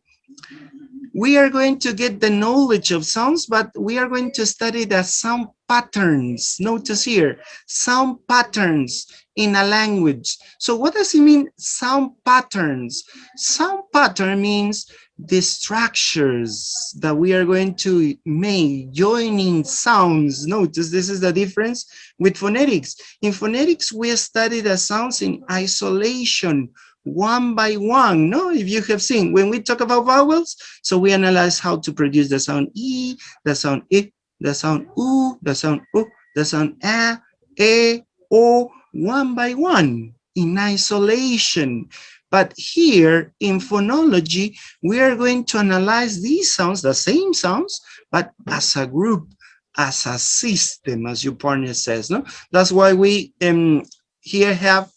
we are going to get the knowledge of sounds, but we are going to study the sound patterns. Notice here, sound patterns in a language. So what does it mean, sound patterns? Sound pattern means the structures that we are going to make, joining sounds. Notice this is the difference with phonetics. In phonetics, we study the sounds in isolation, one by one. No, if you have seen, when we talk about vowels, so we analyze how to produce the sound E, the sound I, the sound U, the sound U, the sound A, E, O, one by one in isolation. But here in phonology, we are going to analyze these sounds, the same sounds, but as a group, as a system, as your partner says. No, that's why we here have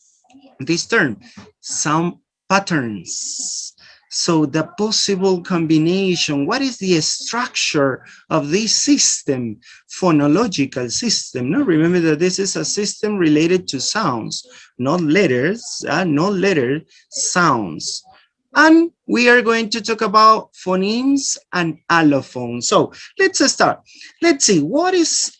this term, sound patterns. So the possible combination, what is the structure of this system, phonological system? No, remember that this is a system related to sounds, not letters, not letter sounds. And we are going to talk about phonemes and allophones. So let's start. Let's see, what is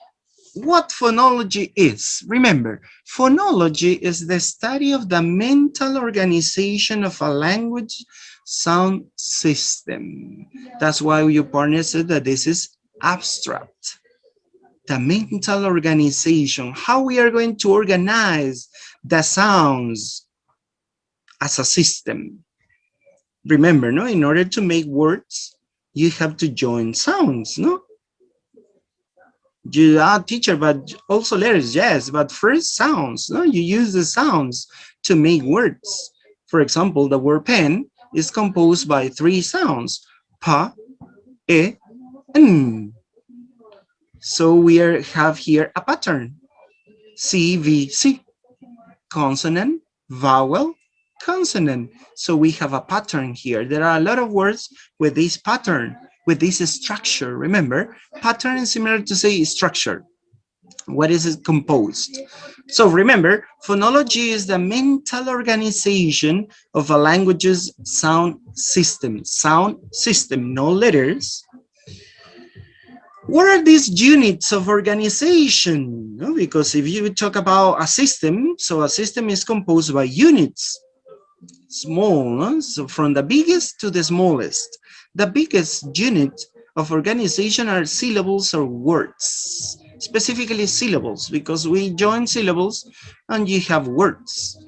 what phonology is. Remember, phonology is the study of the mental organization of a language sound system. That's why your partner said that this is abstract. The mental organization, how we are going to organize the sounds as a system. Remember, no, in order to make words, you have to join sounds, no? You are teacher, but also letters, yes, but first sounds, no? You use the sounds to make words. For example, the word pen is composed by three sounds, pa, e, n. So we have here a pattern, C, V, C, consonant, vowel, consonant. So we have a pattern here. There are a lot of words with this pattern, with this structure. Remember, pattern is similar to say structure. What is it composed? So remember, phonology is the mental organization of a language's sound system. Sound system, no letters. What are these units of organization? No, because if you talk about a system, so a system is composed by units, small, no? So from the biggest to the smallest. The biggest unit of organization are syllables or words, specifically syllables, because we join syllables and you have words.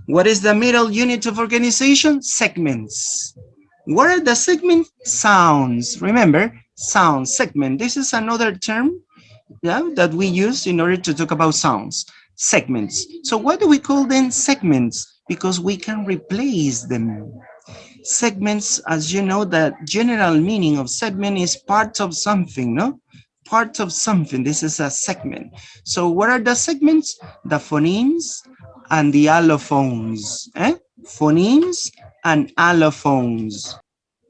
What is the middle unit of organization? Segments. What are the segment? Sounds. Remember, sound, segment. This is another term, yeah, that we use in order to talk about sounds. Segments. So why do we call them segments? Because we can replace them. Segments, as you know, the general meaning of segment is part of something, no? Part of something. This is a segment. So what are the segments? The phonemes and the allophones. Phonemes and allophones.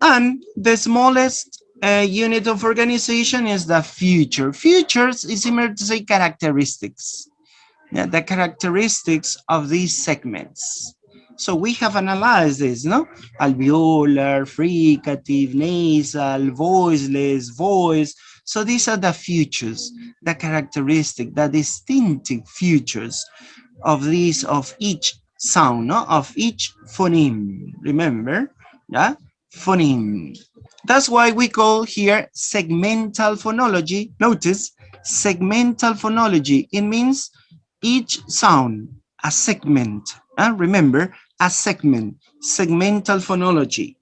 And the smallest unit of organization is the future. Futures is similar to say characteristics. Yeah, the characteristics of these segments. So we have analyzed this, no? Alveolar, fricative, nasal, voiceless, voice. So these are the futures, the characteristic, the distinctive futures of these, of each sound, no? Of each phoneme. Remember, yeah? Phoneme. That's why we call here segmental phonology. Notice, segmental phonology. It means each sound, a segment. Remember, a segment, segmental phonology.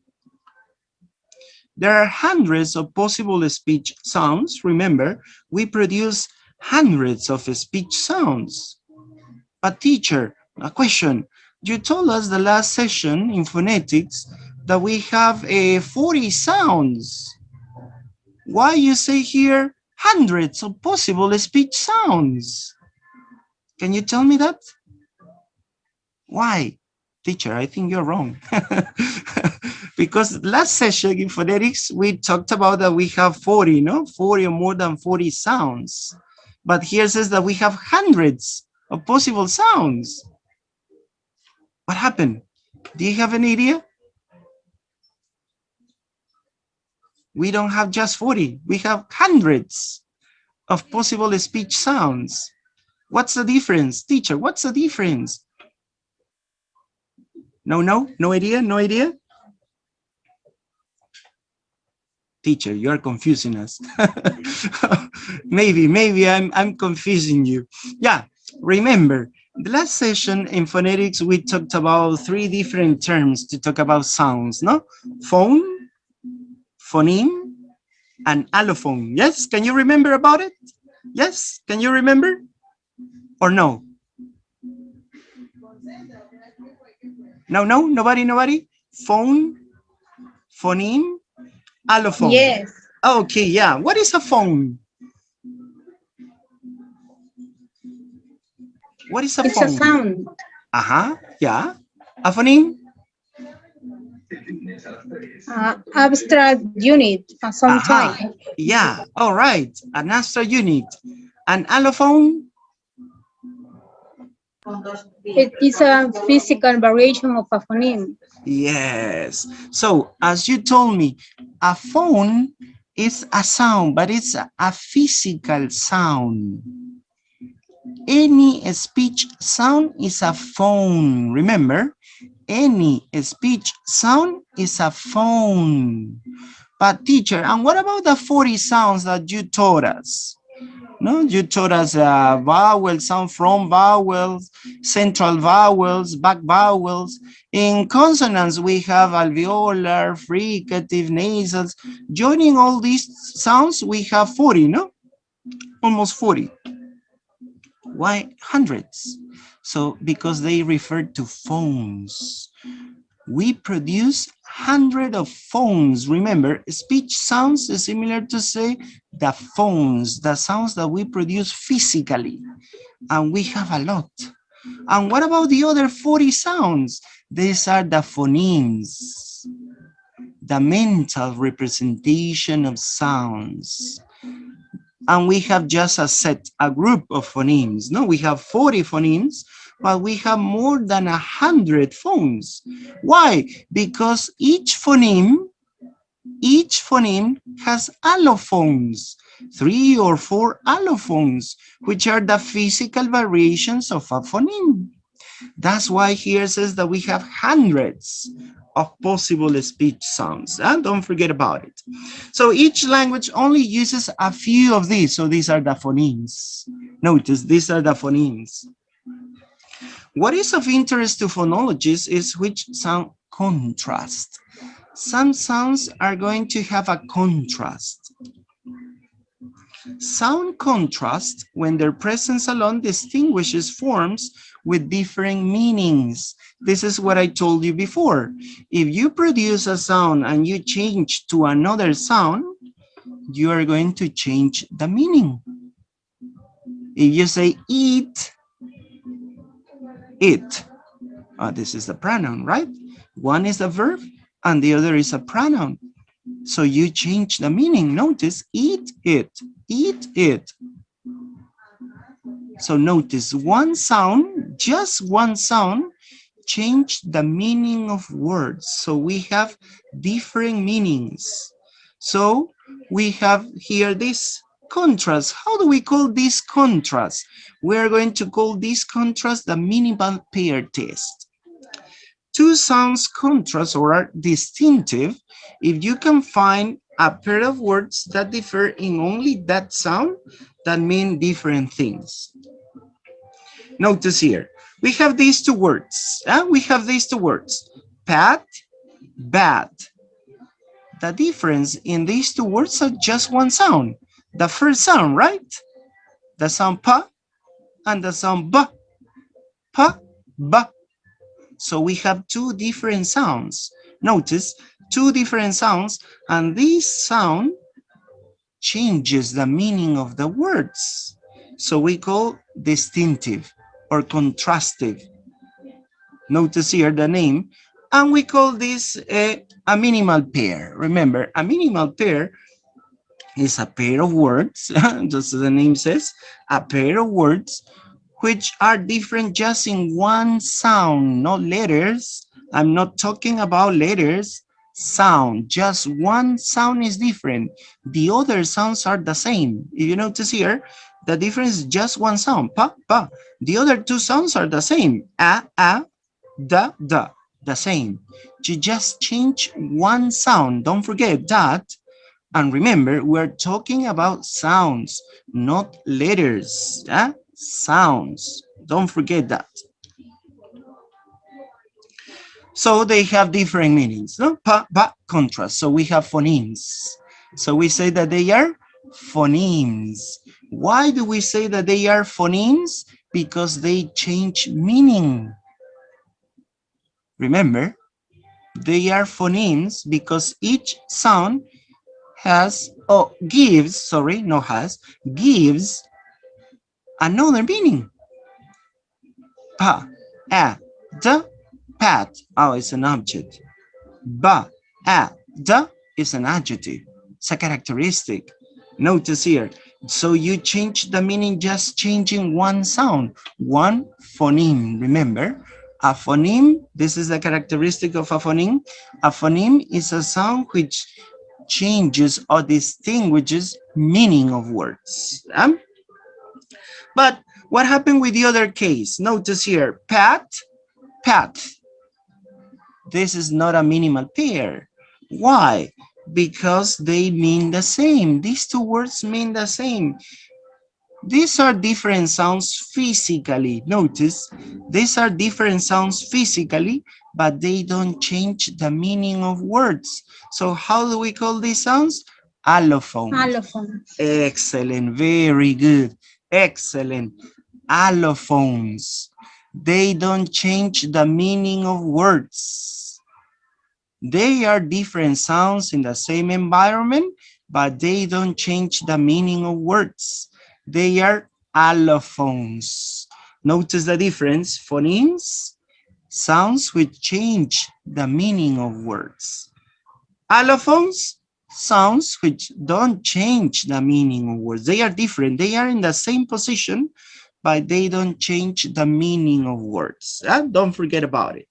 There are hundreds of possible speech sounds. Remember, we produce hundreds of speech sounds. But teacher, a question. You told us the last session in phonetics that we have 40 sounds. Why you say here hundreds of possible speech sounds? Can you tell me that? Why? Teacher, I think you're wrong. Because last session in phonetics, we talked about that we have 40, no? 40 or more than 40 sounds. But here says that we have hundreds of possible sounds. What happened? Do you have an idea? We don't have just 40. We have hundreds of possible speech sounds. What's the difference? Teacher, what's the difference? No idea, no idea? Teacher, you are confusing us. maybe I'm confusing you. Yeah, remember, the last session in phonetics, we talked about 3 different terms to talk about sounds, no? Phone, phoneme, and allophone. Yes, can you remember about it? Yes, can you remember? Or no? No, nobody? Phone, phoneme, allophone. Yes. Okay, yeah. What is a phone? What is a It's phone? a sound. Yeah. A phoneme? Abstract unit of some type. Yeah, all right. An abstract unit. An allophone? It is a physical variation of a phoneme. Yes. So, as you told me, a phone It's a sound, but it's a physical sound. Any speech sound is a phone. Remember, any speech sound is a phone. But teacher, and what about the 40 sounds that you taught us? No, you taught us vowel sound, from vowels, central vowels, back vowels. In consonants, we have alveolar, fricative, nasals. Joining all these sounds, we have 40, no? Almost 40. Why hundreds? So because they refer to phones. We produce hundreds of phones. Remember, speech sounds is similar to say the phones, the sounds that we produce physically. And we have a lot. And what about the other 40 sounds? These are the phonemes, the mental representation of sounds. And we have just a group of phonemes. No, we have 40 phonemes, but we have more than 100 phones. Why? Because each phoneme has allophones, 3 or 4 allophones, which are the physical variations of a phoneme. That's why here it says that we have hundreds of possible speech sounds, and don't forget about it. So each language only uses a few of these. So these are the phonemes. Notice these are the phonemes. What is of interest to phonologists is which sound contrast. Some sounds are going to have a contrast. Sound contrast, when their presence alone distinguishes forms with different meanings. This is what I told you before. If you produce a sound and you change to another sound, you are going to change the meaning. If you say eat, it. This is the pronoun, right? One is a verb and the other is a pronoun. So you change the meaning. Notice, eat it, eat it. So notice one sound, just one sound, change the meaning of words. So we have different meanings. So we have here this contrast. How do we call this contrast? We are going to call this contrast the minimal pair test. Two sounds contrast or are distinctive if you can find a pair of words that differ in only that sound that mean different things. Notice here, we have these two words. Pat, bad. The difference in these two words are just one sound. The first sound, right? The sound pa and the sound ba. Pa, ba. So we have two different sounds. Notice, two different sounds, and this sound changes the meaning of the words. So we call distinctive or contrastive. Notice here the name, and we call this a minimal pair. Remember, a minimal pair is a pair of words, just as the name says, a pair of words which are different just in one sound, not letters. I'm not talking about letters, sound. Just one sound is different. The other sounds are the same. If you notice here, the difference is just one sound, pa, pa. The other two sounds are the same, a, da, da, the same. You just change one sound. Don't forget that. And remember, we're talking about sounds, not letters. Sounds. Don't forget that. So they have different meanings. No? Pa, ba, contrast. So we have phonemes. So we say that they are phonemes. Why do we say that they are phonemes? Because they change meaning. Remember, they are phonemes because each sound gives another meaning. Pa, a, da, pat. Oh, it's an object. Ba, a, da is an adjective. It's a characteristic. Notice here. So you change the meaning just changing one sound, one phoneme. Remember, a phoneme, this is the characteristic of a phoneme. A phoneme is a sound which changes or distinguishes meaning of words. But what happened with the other case? Notice here, pat, pat. This is not a minimal pair. Why? Because they mean the same. These two words mean the same. These are different sounds physically. Notice, these are different sounds physically, but they don't change the meaning of words. So how do we call these sounds? Allophones. Allophones. Excellent, very good. Excellent. Allophones. They don't change the meaning of words. They are different sounds in the same environment, but they don't change the meaning of words. They are allophones. Notice the difference. Phonemes, sounds which change the meaning of words. Allophones, sounds which don't change the meaning of words. They are different. They are in the same position, but they don't change the meaning of words. Don't forget about it.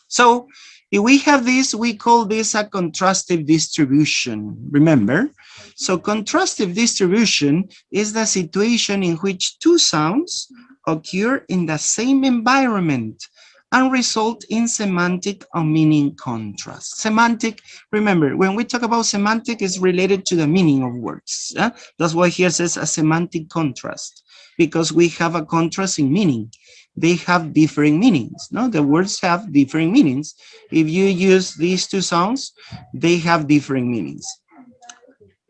So if we have this, we call this a contrastive distribution. Remember? So contrastive distribution is the situation in which two sounds occur in the same environment and result in semantic or meaning contrast. Semantic, remember, when we talk about semantic, it's related to the meaning of words. That's why here says a semantic contrast, because we have a contrast in meaning. They have different meanings. No, the words have different meanings. If you use these two sounds, they have different meanings.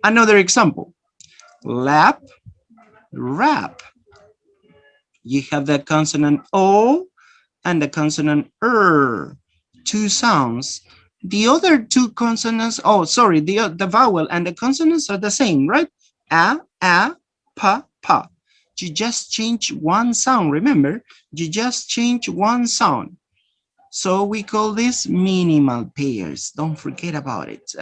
Another example, lap, rap. You have the consonant O and the consonant two sounds. The other two consonants, oh, sorry, the vowel and the consonants are the same, right? A, pa, pa. You just change one sound, remember? You just change one sound. So we call this minimal pairs. Don't forget about it.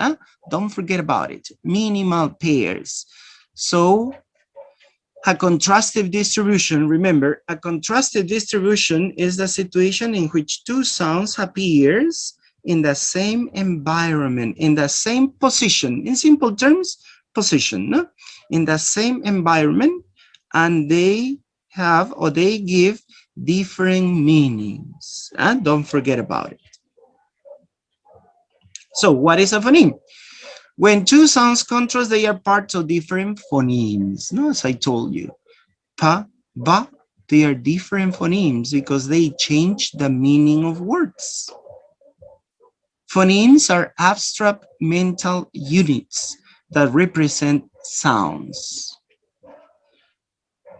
Don't forget about it. Minimal pairs. So a contrastive distribution, remember, a contrastive distribution is the situation in which two sounds appears in the same environment, in the same position. In simple terms, position, no? In the same environment, and they have or they give different meanings. And don't forget about it. So what is a phoneme? When two sounds contrast, they are parts of different phonemes. No, as I told you, pa, ba, they are different phonemes because they change the meaning of words. Phonemes are abstract mental units that represent sounds.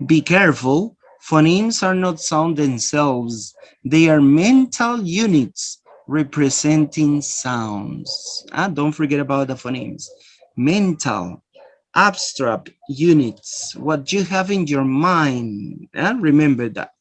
Be careful, phonemes are not sound themselves. They are mental units representing sounds. Don't forget about the phonemes. Mental, abstract units, what you have in your mind. Remember that.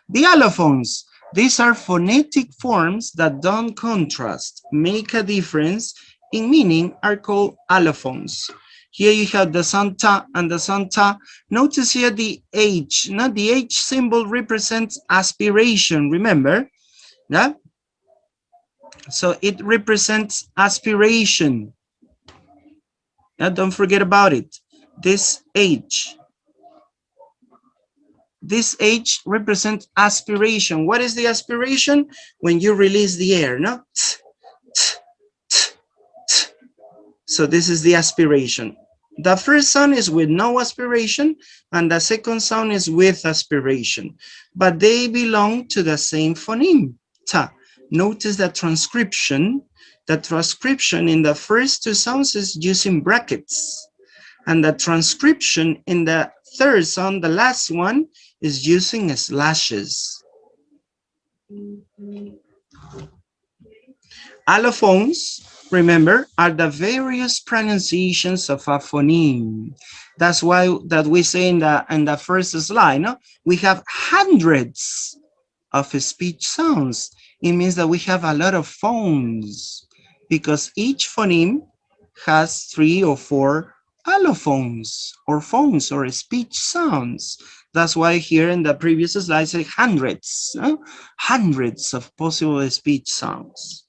The allophones, these are phonetic forms that don't contrast, make a difference in meaning, are called allophones. Here you have the sound ta and the sound ta. Notice here the H. Now the H symbol represents aspiration, remember? Yeah? So it represents aspiration. Yeah, don't forget about it. This H. This H represents aspiration. What is the aspiration? When you release the air, no? So this is the aspiration. The first sound is with no aspiration, and the second sound is with aspiration. But they belong to the same phoneme, ta. Notice the transcription. The transcription in the first two sounds is using brackets. And the transcription in the third sound, the last one, is using slashes. Allophones, remember, are the various pronunciations of a phoneme. That's why that we say in the first slide, no? We have hundreds of speech sounds. It means that we have a lot of phones because each phoneme has 3 or 4 allophones or phones or speech sounds. That's why here in the previous slide, say hundreds, hundreds of possible speech sounds.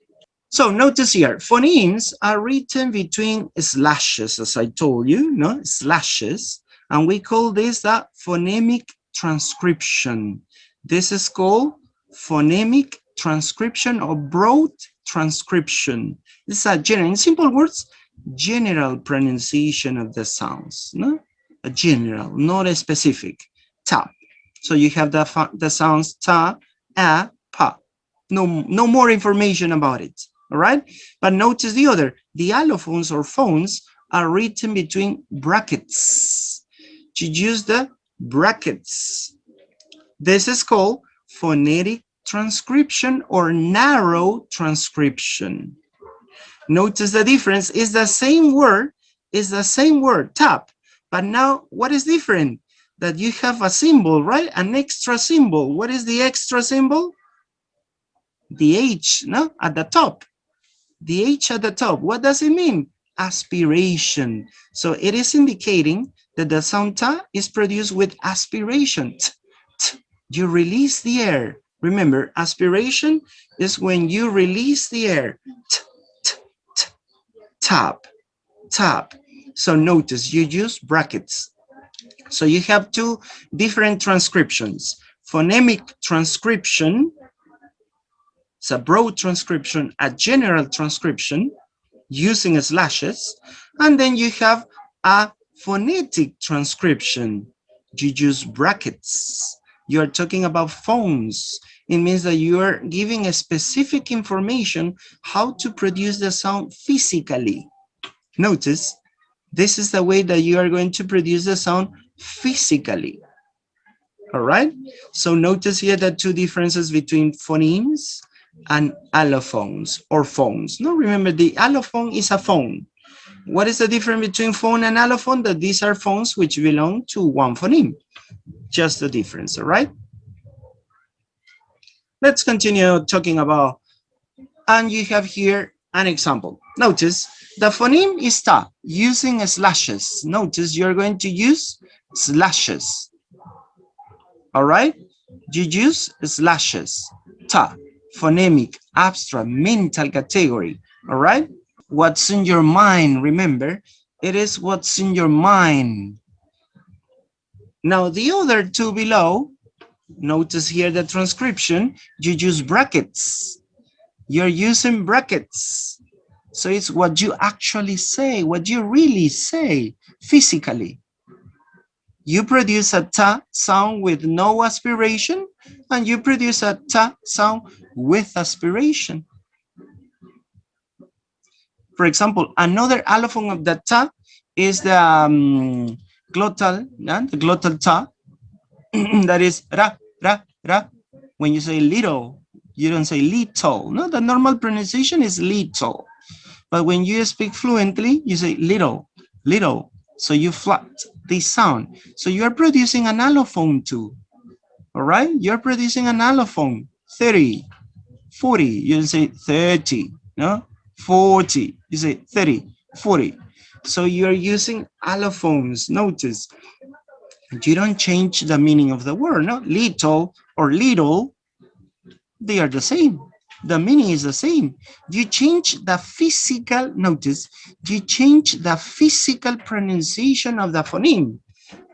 So notice here, phonemes are written between slashes, as I told you, no, slashes, and we call this the phonemic transcription. This is called phonemic transcription or broad transcription. This is a general, in simple words, general pronunciation of the sounds, no? A general, not a specific. Ta. So you have the sounds ta, a, pa. No more information about it. All right, but notice the other. The allophones or phones are written between brackets. To use the brackets. This is called phonetic transcription or narrow transcription. Notice the difference is the same word, tap, but now what is different? That you have a symbol, right? An extra symbol. What is the extra symbol? The H, no? At the top. The H at the top, what does it mean? Aspiration. So it is indicating that the sound ta is produced with aspiration. T, t. You release the air. Remember, aspiration is when you release the air. T, t, t. Tap, tap. So notice you use brackets. So you have two different transcriptions. Phonemic transcription. It's a broad transcription, a general transcription using slashes, and then you have a phonetic transcription. You use brackets. You are talking about phones. It means that you are giving a specific information how to produce the sound physically. Notice, this is the way that you are going to produce the sound physically. All right? So notice here the two differences between phonemes and allophones or phones. Now remember, the allophone is a phone. What is the difference between phone and allophone? That these are phones which belong to one phoneme. Just the difference, all right? Let's continue talking about, and you have here an example. Notice the phoneme is ta using slashes. Notice you're going to use slashes. All right? You use slashes. Ta. Phonemic, abstract, mental category, all right? What's in your mind, remember, it is what's in your mind. Now, the other two below, notice here the transcription, you use brackets. You're using brackets. So it's what you actually say, what you really say physically. You produce a ta sound with no aspiration, and you produce a ta sound with aspiration. For example, another allophone of the ta is the glottal ta. That is ra, ra, ra. When you say little, you don't say little. No, the normal pronunciation is little. But when you speak fluently, you say little, little. So you flat this sound. So you are producing an allophone too. All right? You're producing an allophone. 30, 40. You don't say 30, no? 40. You say 30, 40. So you're using allophones. Notice, you don't change the meaning of the word, no? Little or little, they are the same. The meaning is the same. You change the physical, notice, you change the physical pronunciation of the phoneme.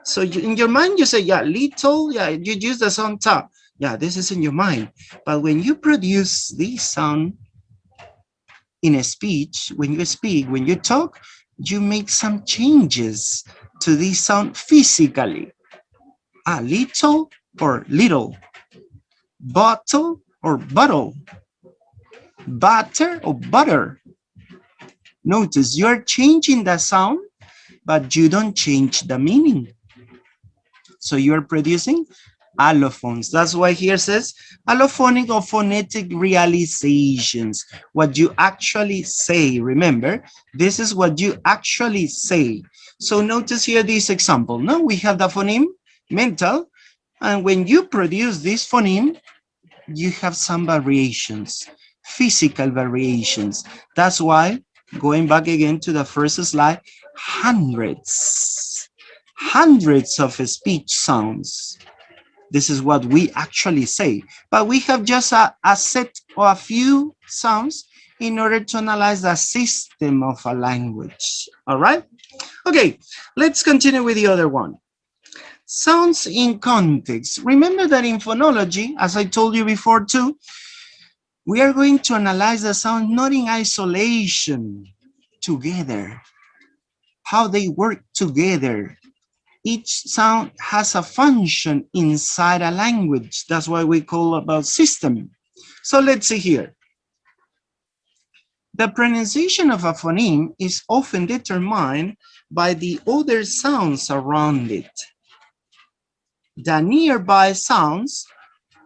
So in your mind, you say, yeah, little, yeah, you use the sound ta. Yeah, this is in your mind. But when you produce this sound in a speech, when you speak, when you talk, you make some changes to this sound physically. A little or little. Bottle or bottle. Butter or butter. Notice you're changing the sound, but you don't change the meaning. So you're producing allophones. That's why here says allophonic or phonetic realizations. What you actually say, remember, this is what you actually say. So notice here this example. Now we have the phoneme mental, and when you produce this phoneme, you have some variations, physical variations. That's why, going back again to the first slide, hundreds of speech sounds. This is what we actually say. But we have just a set or a few sounds in order to analyze the system of a language. All right? Okay, let's continue with the other one. Sounds in context. Remember that in phonology, as I told you before too, we are going to analyze the sound not in isolation, together, how they work together. Each sound has a function inside a language. That's why we call about system. So let's see here. The pronunciation of a phoneme is often determined by the other sounds around it. The nearby sounds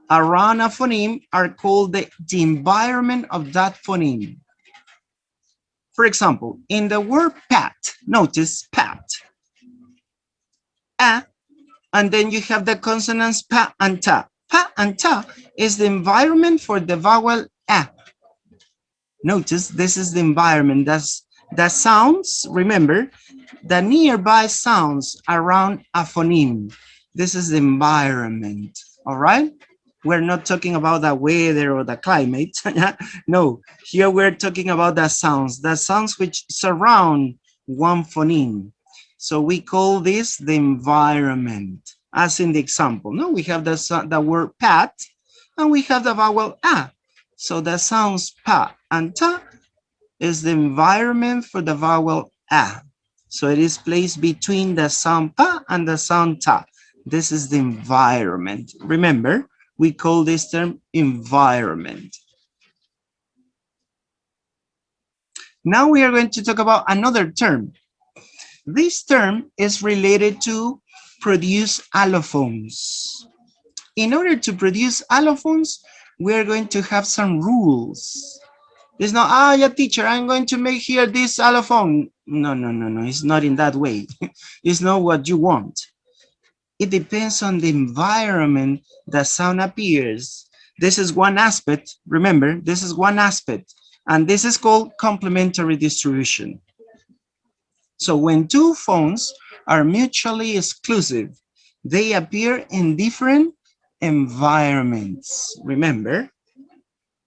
around a phoneme are called the environment of that phoneme. For example, in the word pat, notice pat, a, and then you have the consonants pa and ta. Pa and ta is the environment for the vowel a. Notice this is the environment. That's the sounds, remember, the nearby sounds around a phoneme. This is the environment, all right? We're not talking about the weather or the climate. No, here we're talking about the sounds which surround one phoneme. So we call this the environment, as in the example. No, we have the word pat, and we have the vowel a. So the sounds pa and ta is the environment for the vowel a. So it is placed between the sound pa and the sound ta. This is the environment. Remember, we call this term environment. Now we are going to talk about another term. This term is related to produce allophones. In order to produce allophones, we are going to have some rules. It's not, yeah, teacher, I'm going to make here this allophone. No, it's not in that way. It's not what you want. It depends on the environment the sound appears. This is one aspect. Remember, this is one aspect, and this is called complementary distribution. So when two phones are mutually exclusive, they appear in different environments. Remember,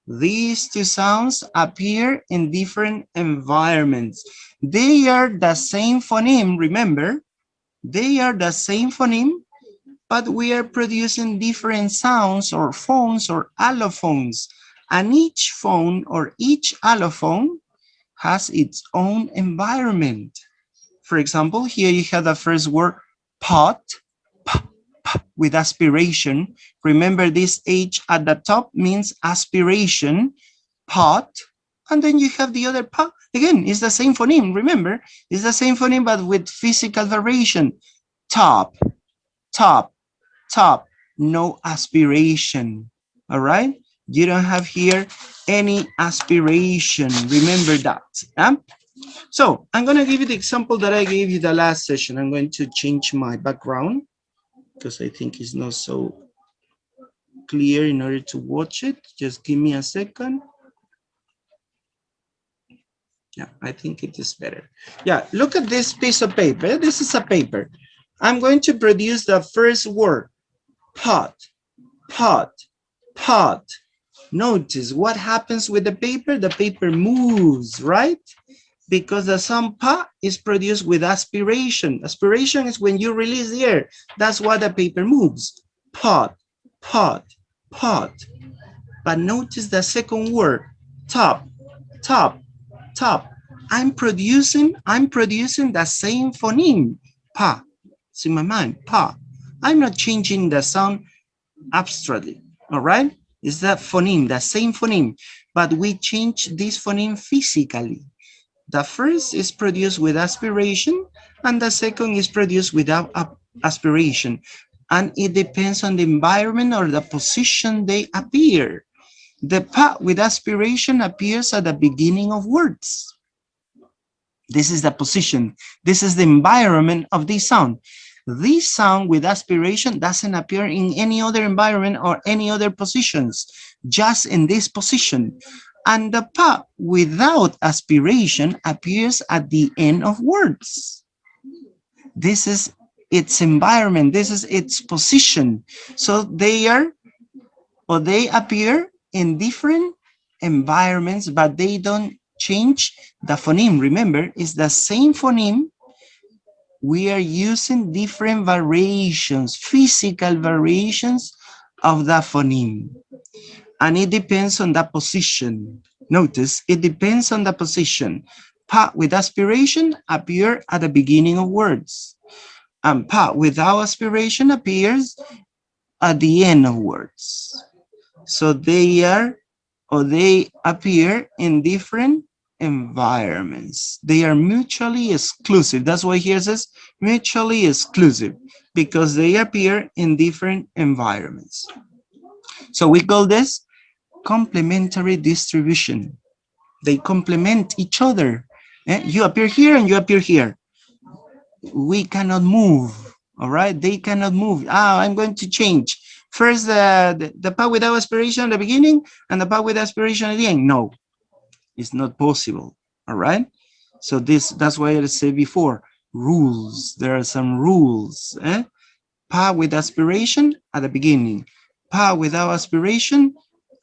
these two sounds appear in different environments. They are the same phoneme, remember? They are the same phoneme, but we are producing different sounds or phones or allophones. And each phone or each allophone has its own environment. For example, here you have the first word, pot, p, p, with aspiration. Remember, this H at the top means aspiration, pot. And then you have the other pa. Again, it's the same phoneme, remember? It's the same phoneme, but with physical variation. Top, top, top, no aspiration, all right? You don't have here any aspiration, remember that. So I'm gonna give you the example that I gave you the last session. I'm going to change my background because I think it's not so clear in order to watch it. Just give me a second. Yeah, I think it is better. Yeah, look at this piece of paper. This is a paper. I'm going to produce the first word, pot, pot, pot. Notice what happens with the paper. The paper moves, right? Because the sound pa is produced with aspiration. Aspiration is when you release the air. That's why the paper moves. Pot, pot, pot. But notice the second word, top, top, top. I'm producing the same phoneme, pa. It's in my mind, pa. I'm not changing the sound abstractly, all right? It's that phoneme, the same phoneme, but we change this phoneme physically. The first is produced with aspiration, and the second is produced without aspiration. And it depends on the environment or the position they appear. The pa with aspiration appears at the beginning of words. This is the position. This is the environment of this sound. This sound with aspiration doesn't appear in any other environment or any other positions, just in this position. And the pa without aspiration appears at the end of words. This is its environment. This is its position. So they are, or they appear in different environments, but they don't change the phoneme. Remember, it's the same phoneme. We are using different variations, physical variations of the phoneme. And it depends on the position. Notice, it depends on the position. Pa with aspiration appear at the beginning of words. And pa without aspiration appears at the end of words. So they appear in different environments. They are mutually exclusive. That's why here it says mutually exclusive, because they appear in different environments. So we call this complementary distribution. They complement each other. You appear here and you appear here. We cannot move. All right, they cannot move. I'm going to change. First, the part without aspiration at the beginning and the part with aspiration at the end. No, it's not possible. All right. So that's why I said before, rules. There are some rules. Pa with aspiration at the beginning, pa without aspiration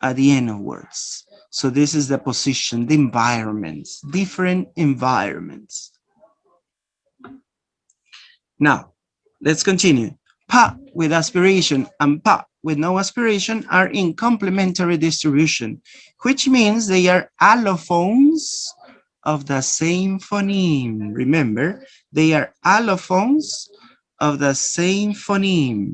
at the end of words. So this is the position, the environments, different environments. Now, let's continue. Pa with aspiration and pa with no aspiration are in complementary distribution, which means they are allophones of the same phoneme. Remember, they are allophones of the same phoneme.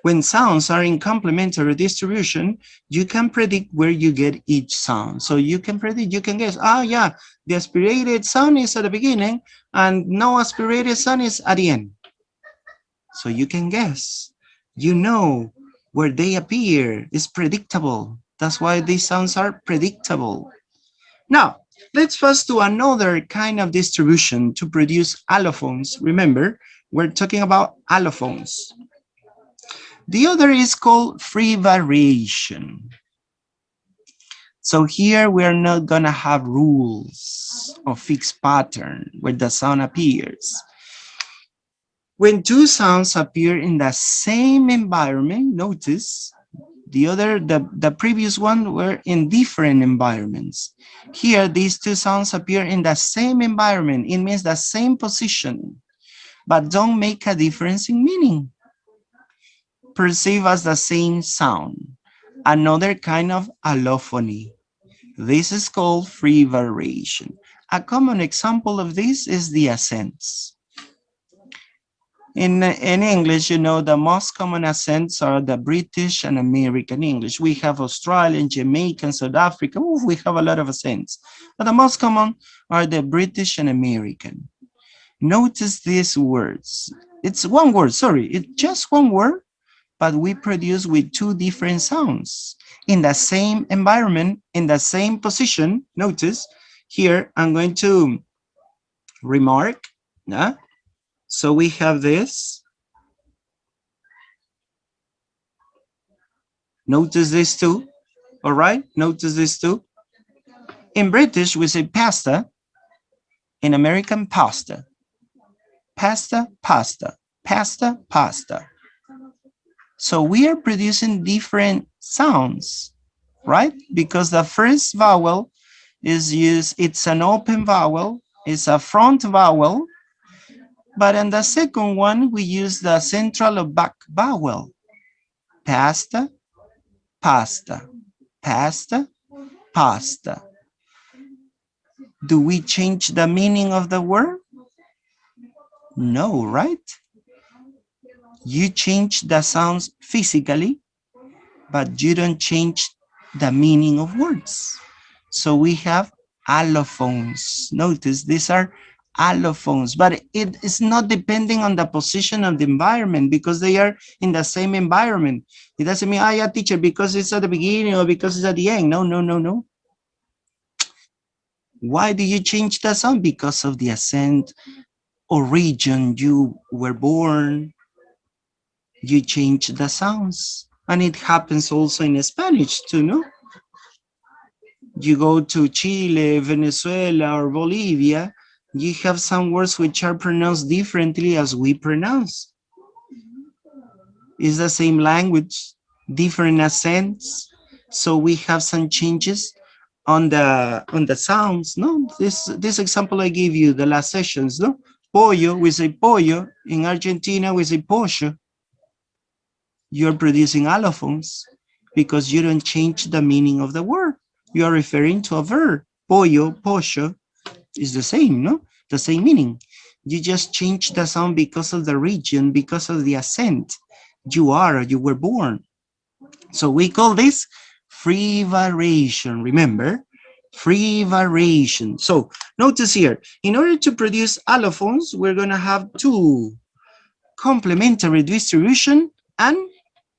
When sounds are in complementary distribution, you can predict where you get each sound. So you can predict, you can guess, yeah, the aspirated sound is at the beginning and no aspirated sound is at the end. So you can guess, you know where they appear. It's predictable. That's why these sounds are predictable. Now, let's pass to another kind of distribution to produce allophones. Remember, we're talking about allophones. The other is called free variation. So here we are not going to have rules or fixed pattern where the sound appears. When two sounds appear in the same environment, notice the previous one were in different environments. Here, these two sounds appear in the same environment. It means the same position, but don't make a difference in meaning. Perceive as the same sound, another kind of allophony. This is called free variation. A common example of this is the accents. In English, you know, the most common accents are the British and American English. We have Australian, Jamaican, South Africa. We have a lot of accents. But the most common are the British and American. Notice these words. It's one word, sorry. It's just one word, but we produce with two different sounds in the same environment, in the same position. Notice here, I'm going to remark. So we have this. Notice this too. All right, notice this too. In British, we say pasta. In American, pasta. Pasta, pasta, pasta, pasta. So we are producing different sounds, right? Because the first vowel is used, it's an open vowel, it's a front vowel, but in the second one, we use the central or back vowel. Pasta, pasta, pasta, pasta. Do we change the meaning of the word? No, right? You change the sounds physically, but you don't change the meaning of words. So we have allophones. Notice these are allophones, but it is not depending on the position of the environment because they are in the same environment. It doesn't mean, yeah, teacher, because it's at the beginning or because it's at the end. No, no, no, no. Why do you change the sound? Because of the accent or region you were born. You change the sounds. And it happens also in Spanish too, no? You go to Chile, Venezuela, or Bolivia, you have some words which are pronounced differently as we pronounce. It's the same language, different accents, So we have some changes on the sounds. No, this example I gave you the last sessions. No, pollo, we say pollo. In Argentina we say pollo. You're producing allophones because you don't change the meaning of the word. You are referring to a verb. Pollo, pollo is the same, no? The same meaning. You just change the sound because of the region, because of the accent you are or you were born. So we call this free variation. Remember, free variation. So notice here, in order to produce allophones, we're going to have two: complementary distribution and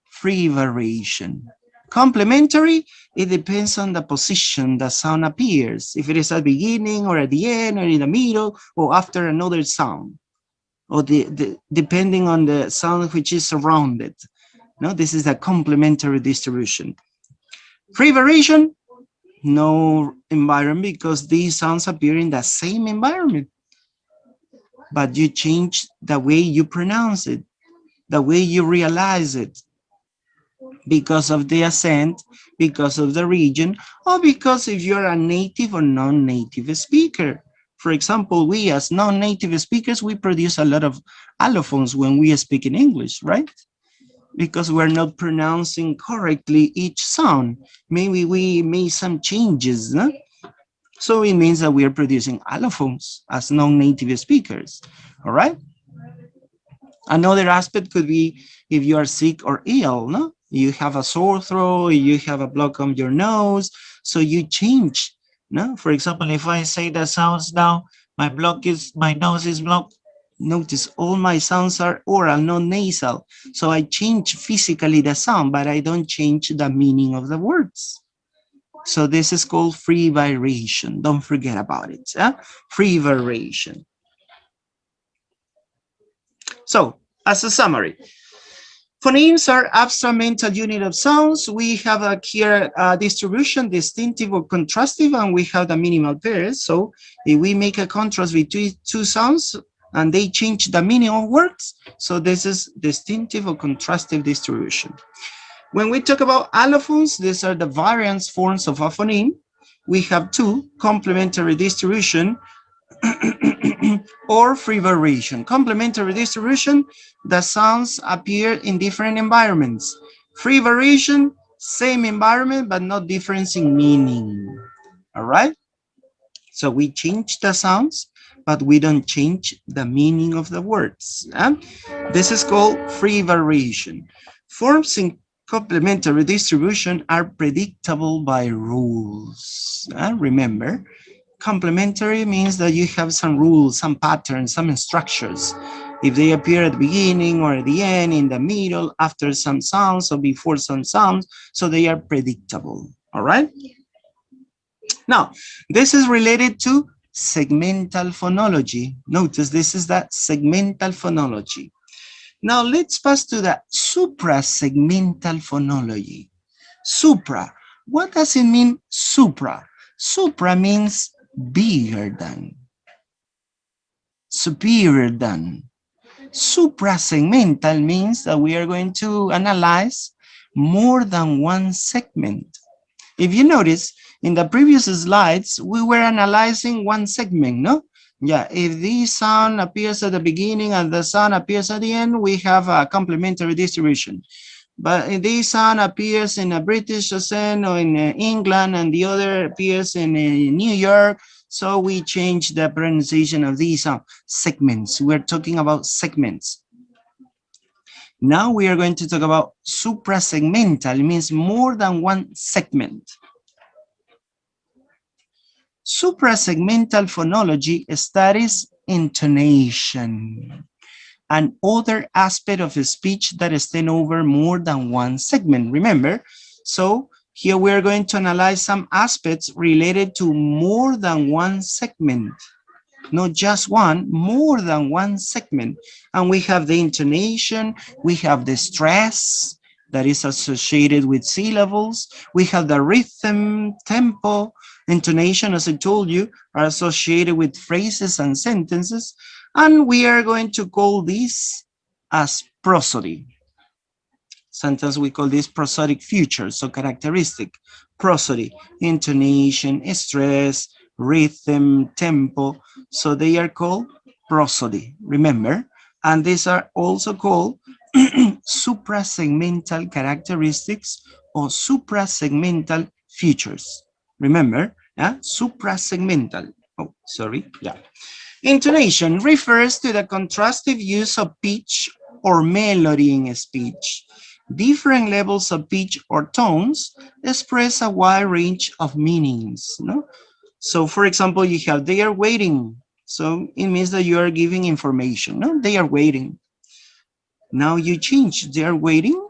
free variation. Complementary, it depends on the position the sound appears. If it is at the beginning or at the end or in the middle or after another sound, or depending on the sound which is surrounded. No, this is a complementary distribution. Free variation, no environment because these sounds appear in the same environment, but you change the way you pronounce it, the way you realize it, because of the accent, because of the region, or because if you're a native or non-native speaker. For example, we as non-native speakers, we produce a lot of allophones when we speak in English, right? Because we're not pronouncing correctly each sound. Maybe we made some changes, no? So it means that we are producing allophones as non-native speakers, all right? Another aspect could be if you are sick or ill, no? You have a sore throat, you have a block on your nose, so you change, no? For example, if I say the sounds now, my nose is blocked. Notice all my sounds are oral, not nasal. So I change physically the sound, but I don't change the meaning of the words. So this is called free variation. Don't forget about it. Free variation. So as a summary, phonemes are abstract mental unit of sounds. We have a here distribution, distinctive or contrastive, and we have the minimal pairs. So if we make a contrast between two sounds and they change the meaning of words, so this is distinctive or contrastive distribution. When we talk about allophones, these are the variance forms of a phoneme. We have two: complementary distribution or free variation. Complementary distribution, the sounds appear in different environments. Free variation, same environment, but not difference in meaning. All right? So we change the sounds, but we don't change the meaning of the words. This is called free variation. Forms in complementary distribution are predictable by rules. Remember, complementary means that you have some rules, some patterns, some structures. If they appear at the beginning or at the end, in the middle, after some sounds or before some sounds, so they are predictable. All right? Now, this is related to segmental phonology. Notice this is that segmental phonology. Now let's pass to the suprasegmental phonology. Supra. What does it mean, supra? Supra means bigger than, superior than. Suprasegmental means that we are going to analyze more than one segment. If you notice, in the previous slides, we were analyzing one segment, no? Yeah, if this sound appears at the beginning and the sound appears at the end, we have a complementary distribution. But if this sound appears in a British accent or in England and the other appears in New York, so we change the pronunciation of these segments. We're talking about segments. Now we are going to talk about suprasegmental. It means more than one segment. Suprasegmental phonology studies intonation and other aspect of a speech that extend over more than one segment. Remember, so here we are going to analyze some aspects related to more than one segment. Not just one, more than one segment. And we have the intonation, we have the stress that is associated with syllables, we have the rhythm, tempo, intonation, as I told you, are associated with phrases and sentences, and we are going to call this as prosody. Sometimes we call this prosodic features, so characteristic. Prosody, intonation, stress, rhythm, tempo. So they are called prosody, remember? And these are also called suprasegmental characteristics or suprasegmental features. Remember, suprasegmental. Oh, sorry, yeah. Intonation refers to the contrastive use of pitch or melody in speech. Different levels of pitch or tones express a wide range of meanings. No? So, for example, you have they are waiting. So it means that you are giving information. No, they are waiting. Now you change. They are waiting.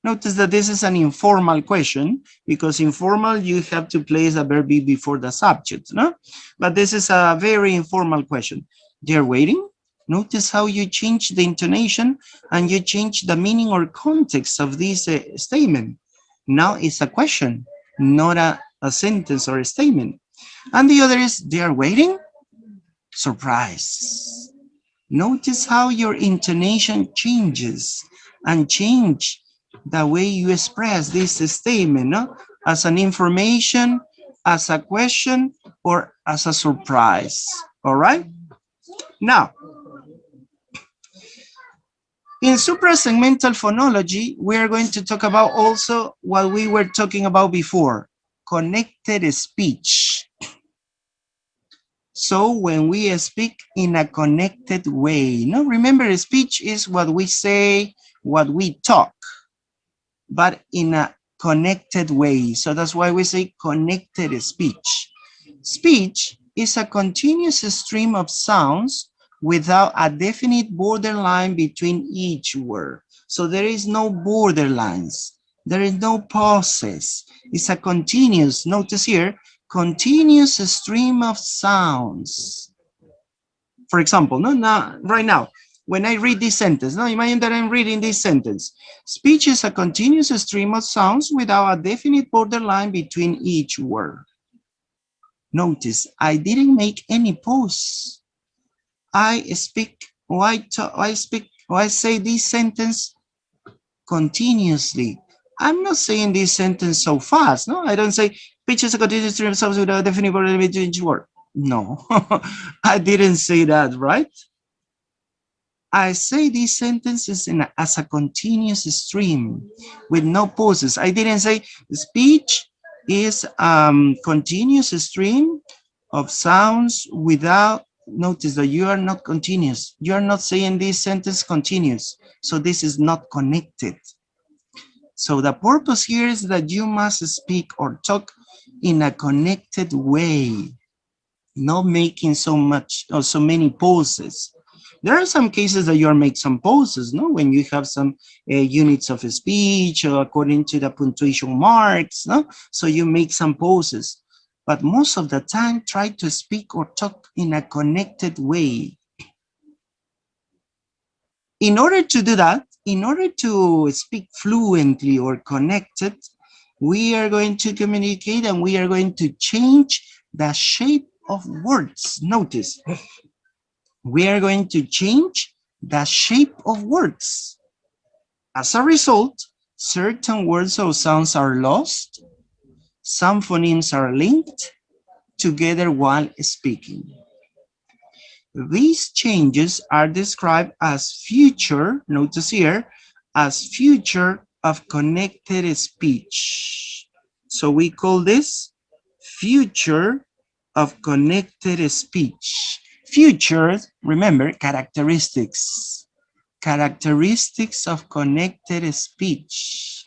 Notice that this is an informal question because informal you have to place a verb before the subject, no? But this is a very informal question. They're waiting. Notice how you change the intonation and you change the meaning or context of this statement. Now it's a question, not a sentence or a statement. And the other is they are waiting. Surprise. Notice how your intonation changes and change the way you express this statement, no? As an information, as a question, or as a surprise. All right? Now, in suprasegmental phonology, we are going to talk about also what we were talking about before, connected speech. So when we speak in a connected way, no, remember speech is what we say, what we talk, but in a connected way. So that's why we say connected speech. Speech is a continuous stream of sounds without a definite borderline between each word. So there is no borderlines. There is no pauses. It's a continuous, notice here, continuous stream of sounds. For example, right now, when I read this sentence, now imagine that I'm reading this sentence. Speech is a continuous stream of sounds without a definite borderline between each word. Notice, I didn't make any pause. I speak, or I say this sentence continuously. I'm not saying this sentence so fast. No, I don't say speech is a continuous stream of sounds without a definite borderline between each word. No, I didn't say that, right? I say these sentences as a continuous stream with no pauses. I didn't say speech is continuous stream of sounds without, notice that you are not continuous. You are not saying this sentence continuous. So this is not connected. So the purpose here is that you must speak or talk in a connected way, not making so much or so many pauses. There are some cases that you make some pauses, no? When you have some units of speech or according to the punctuation marks, no? So you make some pauses. But most of the time, try to speak or talk in a connected way. In order to do that, in order to speak fluently or connected, we are going to communicate and we are going to change the shape of words. Notice. We are going to change the shape of words. As a result, certain words or sounds are lost. Some phonemes are linked together while speaking. These changes are described as future, notice here, as future of connected speech. So we call this future of connected speech. Futures, remember, characteristics. Characteristics of connected speech.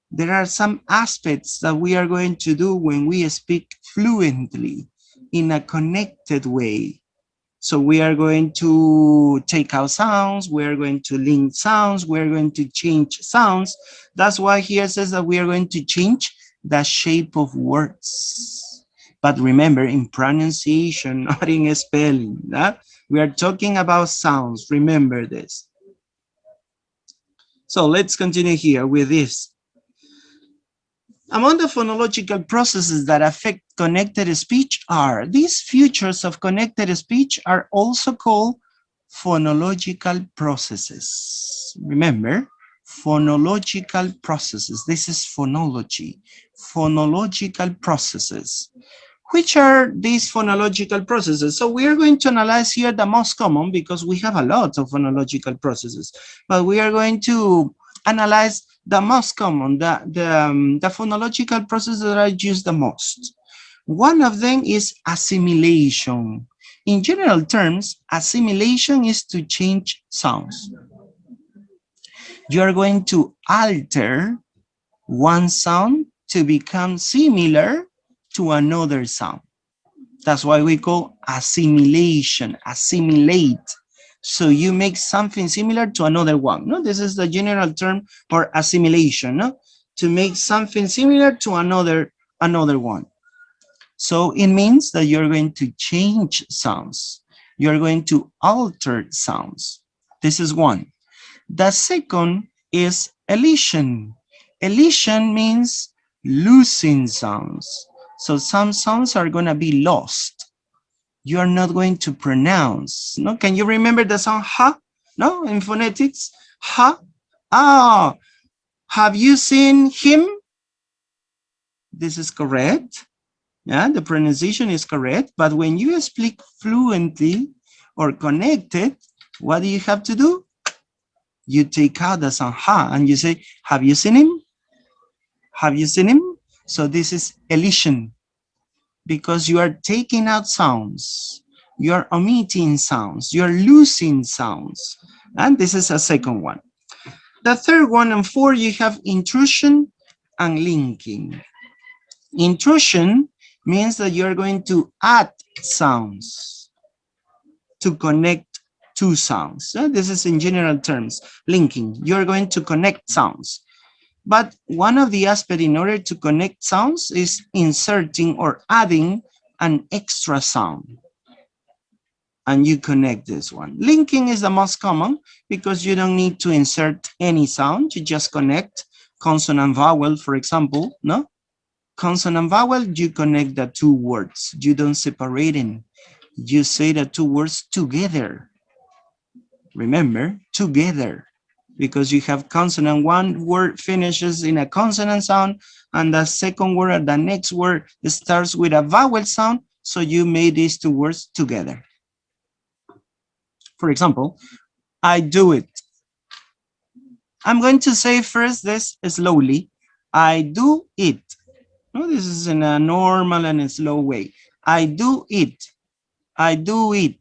There are some aspects that we are going to do when we speak fluently in a connected way. So we are going to take out sounds, we are going to link sounds, we are going to change sounds. That's why here it says that we are going to change the shape of words. But remember, in pronunciation, not in spelling. We are talking about sounds. Remember this. So let's continue here with this. Among the phonological processes that affect connected speech are these features of connected speech are also called phonological processes. Remember, Phonological processes. This is phonology. Phonological processes. Which are these phonological processes? So we are going to analyze here the most common because we have a lot of phonological processes, but we are going to analyze the most common, the phonological processes that are used the most. One of them is assimilation. In general terms, assimilation is to change sounds. You are going to alter one sound to become similar to another sound. That's why we call assimilation, assimilate. So you make something similar to another one. No, this is the general term for assimilation, no? To make something similar to another one. So it means that you're going to change sounds. You're going to alter sounds. This is one. The second is elision. Elision means losing sounds. So some sounds are going to be lost. You are not going to pronounce. No, can you remember the sound ha? No, in phonetics, ha. Ah, have you seen him? This is correct. Yeah, the pronunciation is correct. But when you speak fluently or connected, what do you have to do? You take out the sound ha and you say, have you seen him? Have you seen him? So this is elision, because you are taking out sounds, you are omitting sounds, you are losing sounds. And this is a second one. The third one and four, you have intrusion and linking. Intrusion means that you're going to add sounds to connect two sounds. This is in general terms. Linking, you're going to connect sounds. But one of the aspects in order to connect sounds is inserting or adding an extra sound. And you connect this one. Linking is the most common because you don't need to insert any sound. You just connect consonant vowel, for example, no? Consonant vowel, you connect the two words. You don't separate them. You say the two words together. Remember, together. Because you have consonant, one word finishes in a consonant sound, and the second word or the next word starts with a vowel sound, so you made these two words together. For example, I do it. I'm going to say first this slowly. I do it. No, this is in a normal and a slow way. I do it. I do it.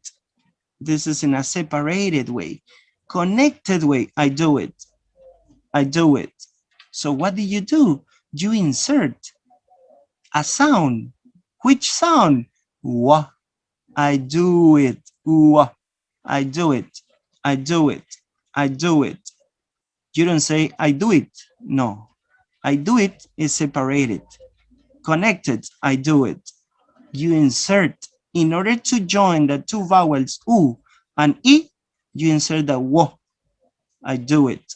This is in a separated way. Connected way, I do it. I do it. So what do? You insert a sound. Which sound? Wa. I do it. Wa. I do it. I do it. I do it. You don't say I do it. No. I do it is separated. Connected, I do it. You insert, in order to join the two vowels u and I, you insert the wa. I do it.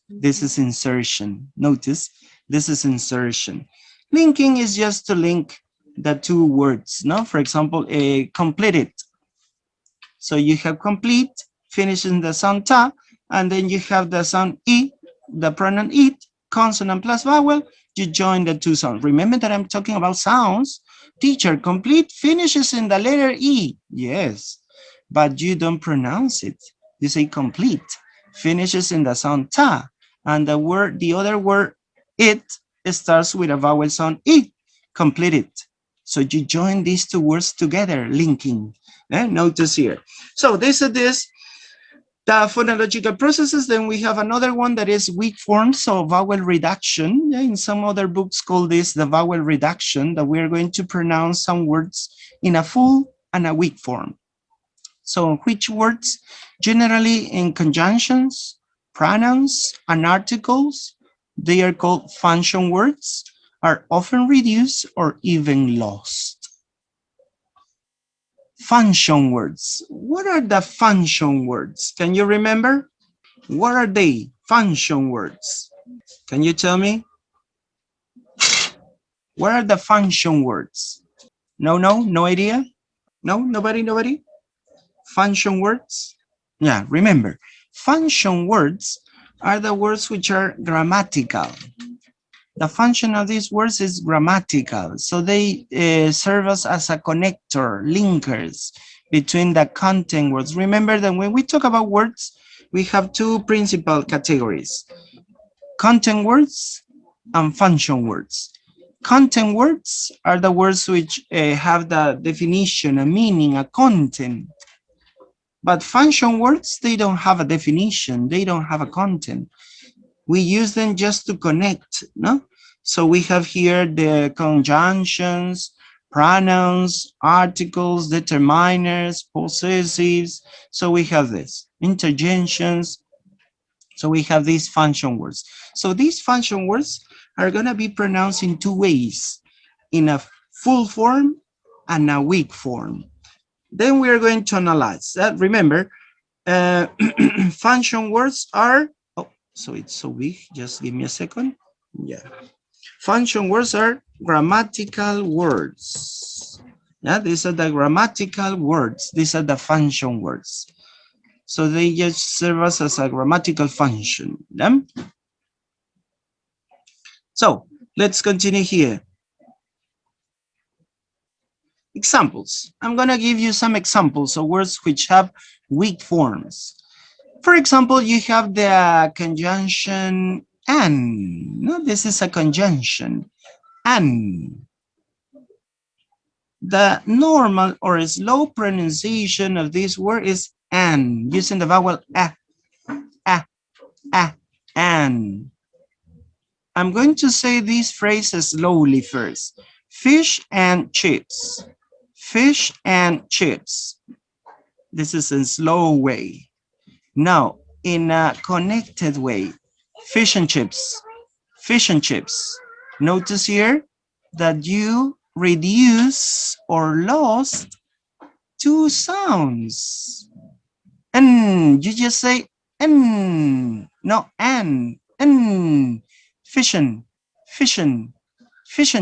This is insertion. Notice, this is insertion. Linking is just to link the two words, no? For example, completed. So you have complete, finishing the sound ta, and then you have the sound I, the pronoun it, consonant plus vowel, you join the two sounds. Remember that I'm talking about sounds. Teacher, complete finishes in the letter E. Yes, but you don't pronounce it. You say complete, finishes in the sound ta, and the other word, it starts with a vowel sound I, completed. So you join these two words together, linking. Notice here. So this is this. The phonological processes, then we have another one that is weak forms, so vowel reduction. In some other books call this the vowel reduction, that we're going to pronounce some words in a full and a weak form. So which words? Generally in conjunctions, pronouns, and articles, they are called function words, are often reduced or even lost. Function words. What are the function words? Can you remember? What are they? Function words. Can you tell me? What are the function words? No idea? No, nobody? Function words? Yeah, remember, function words are the words which are grammatical. The function of these words is grammatical. So they serve us as a connector, linkers between the content words. Remember that when we talk about words, we have two principal categories: content words and function words. Content words are the words which have the definition, a meaning, a content. But function words, they don't have a definition. They don't have a content. We use them just to connect, no? So we have here the conjunctions, pronouns, articles, determiners, possessives. So we have this, interjections. So we have these function words. So these function words are going to be pronounced in two ways, in a full form and a weak form. Then we are going to analyze that. Remember, function words are, oh, so it's so big, just give me a second. Yeah. Function words are grammatical words. Yeah, these are the grammatical words. These are the function words. So they just serve us as a grammatical function. Yeah? So let's continue here. Examples. I'm going to give you some examples of words which have weak forms. For example, you have the conjunction and. No, this is a conjunction. And. The normal or slow pronunciation of this word is and, using the vowel and. I'm going to say this phrase slowly first. Fish and chips. Fish and chips. This is a slow way. Now, in a connected way, fish and chips. Fish and chips. Notice here that you reduce or lost two sounds. And you just say and, no and fish and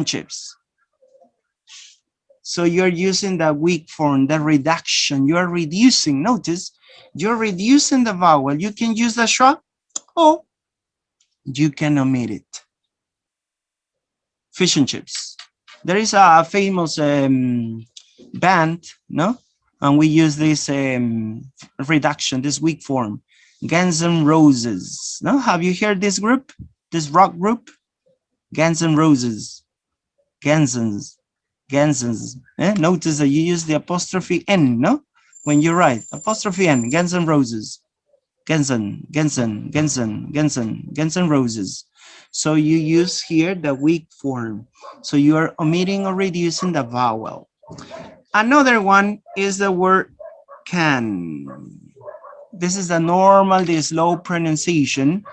chips. So you're using the weak form, the reduction. You're reducing. Notice, you're reducing the vowel. You can use the schwa or you can omit it. Fish and chips. There is a famous band, no? And we use this reduction, this weak form. Guns N' Roses. No? Have you heard this group? This rock group? Guns N' Roses. Gansons. Notice that you use the apostrophe N, no? When you write apostrophe N, Guns N' Roses. Guns N' Roses. So you use here the weak form. So you are omitting or reducing the vowel. Another one is the word can. This is the normal, the slow pronunciation,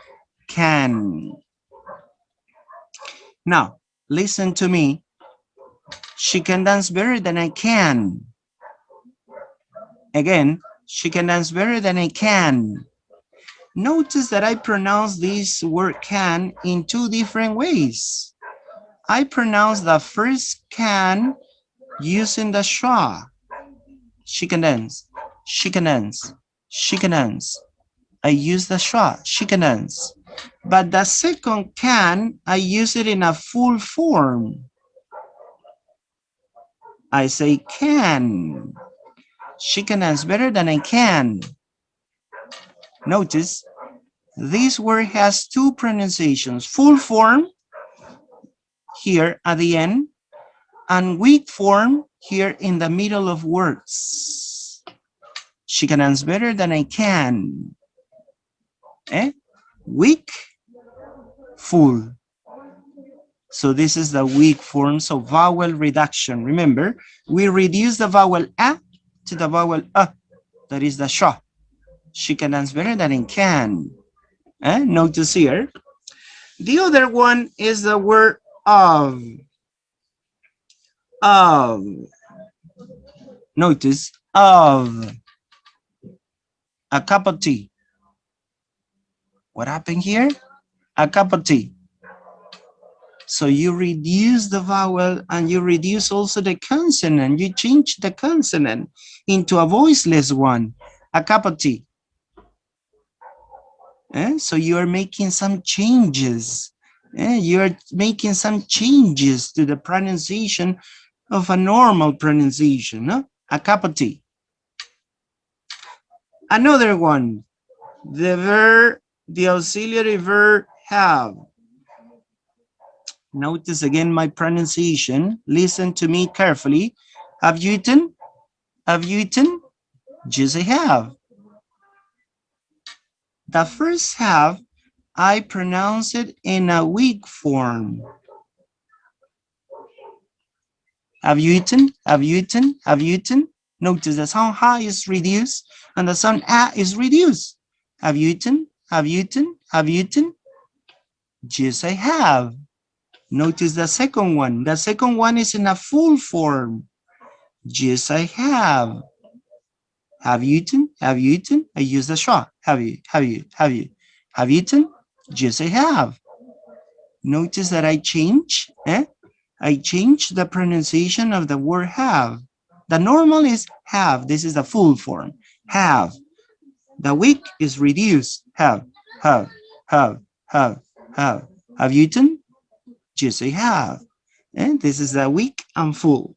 can. Now, listen to me. She can dance better than I can. Again, she can dance better than I can. Notice that I pronounce this word can in two different ways. I pronounce the first can using the schwa. She can dance, she can dance, she can dance. I use the schwa, she can dance. But the second can, I use it in a full form. I say can. She can dance better than I can. Notice, this word has two pronunciations. Full form here at the end and weak form here in the middle of words. She can dance better than I can. Weak, full. So this is the weak form, so vowel reduction. Remember, we reduce the vowel a to the vowel a, that is the schwa. She can dance better than I can. Notice here. The other one is the word of. Of. Notice, of. A cup of tea. What happened here? A cup of tea. So you reduce the vowel and you reduce also the consonant. You change the consonant into a voiceless one. A cup of tea. So you are making some changes. You are making some changes to the pronunciation of a normal pronunciation, no? A cup of tea. Another one, the verb, the auxiliary verb have. Notice again my pronunciation. Listen to me carefully. Have you eaten? Have you eaten? Yes, I have. The first have, I pronounce it in a weak form. Have you eaten? Have you eaten? Have you eaten? Notice the sound ha is reduced and the sound a is reduced. Have you eaten? Have you eaten? Have you eaten? Yes, I have. Notice the second one. The second one is in a full form. Yes, I have. Have you eaten? Have you eaten? I use the schwa. Have you? Have you? Have you? Have you eaten? Yes, I have. Notice that I change. I change the pronunciation of the word have. The normal is have. This is the full form. Have. The weak is reduced. Have. Have. Have. Have. Have. Have you eaten? Yes, I have. And this is the weak and full.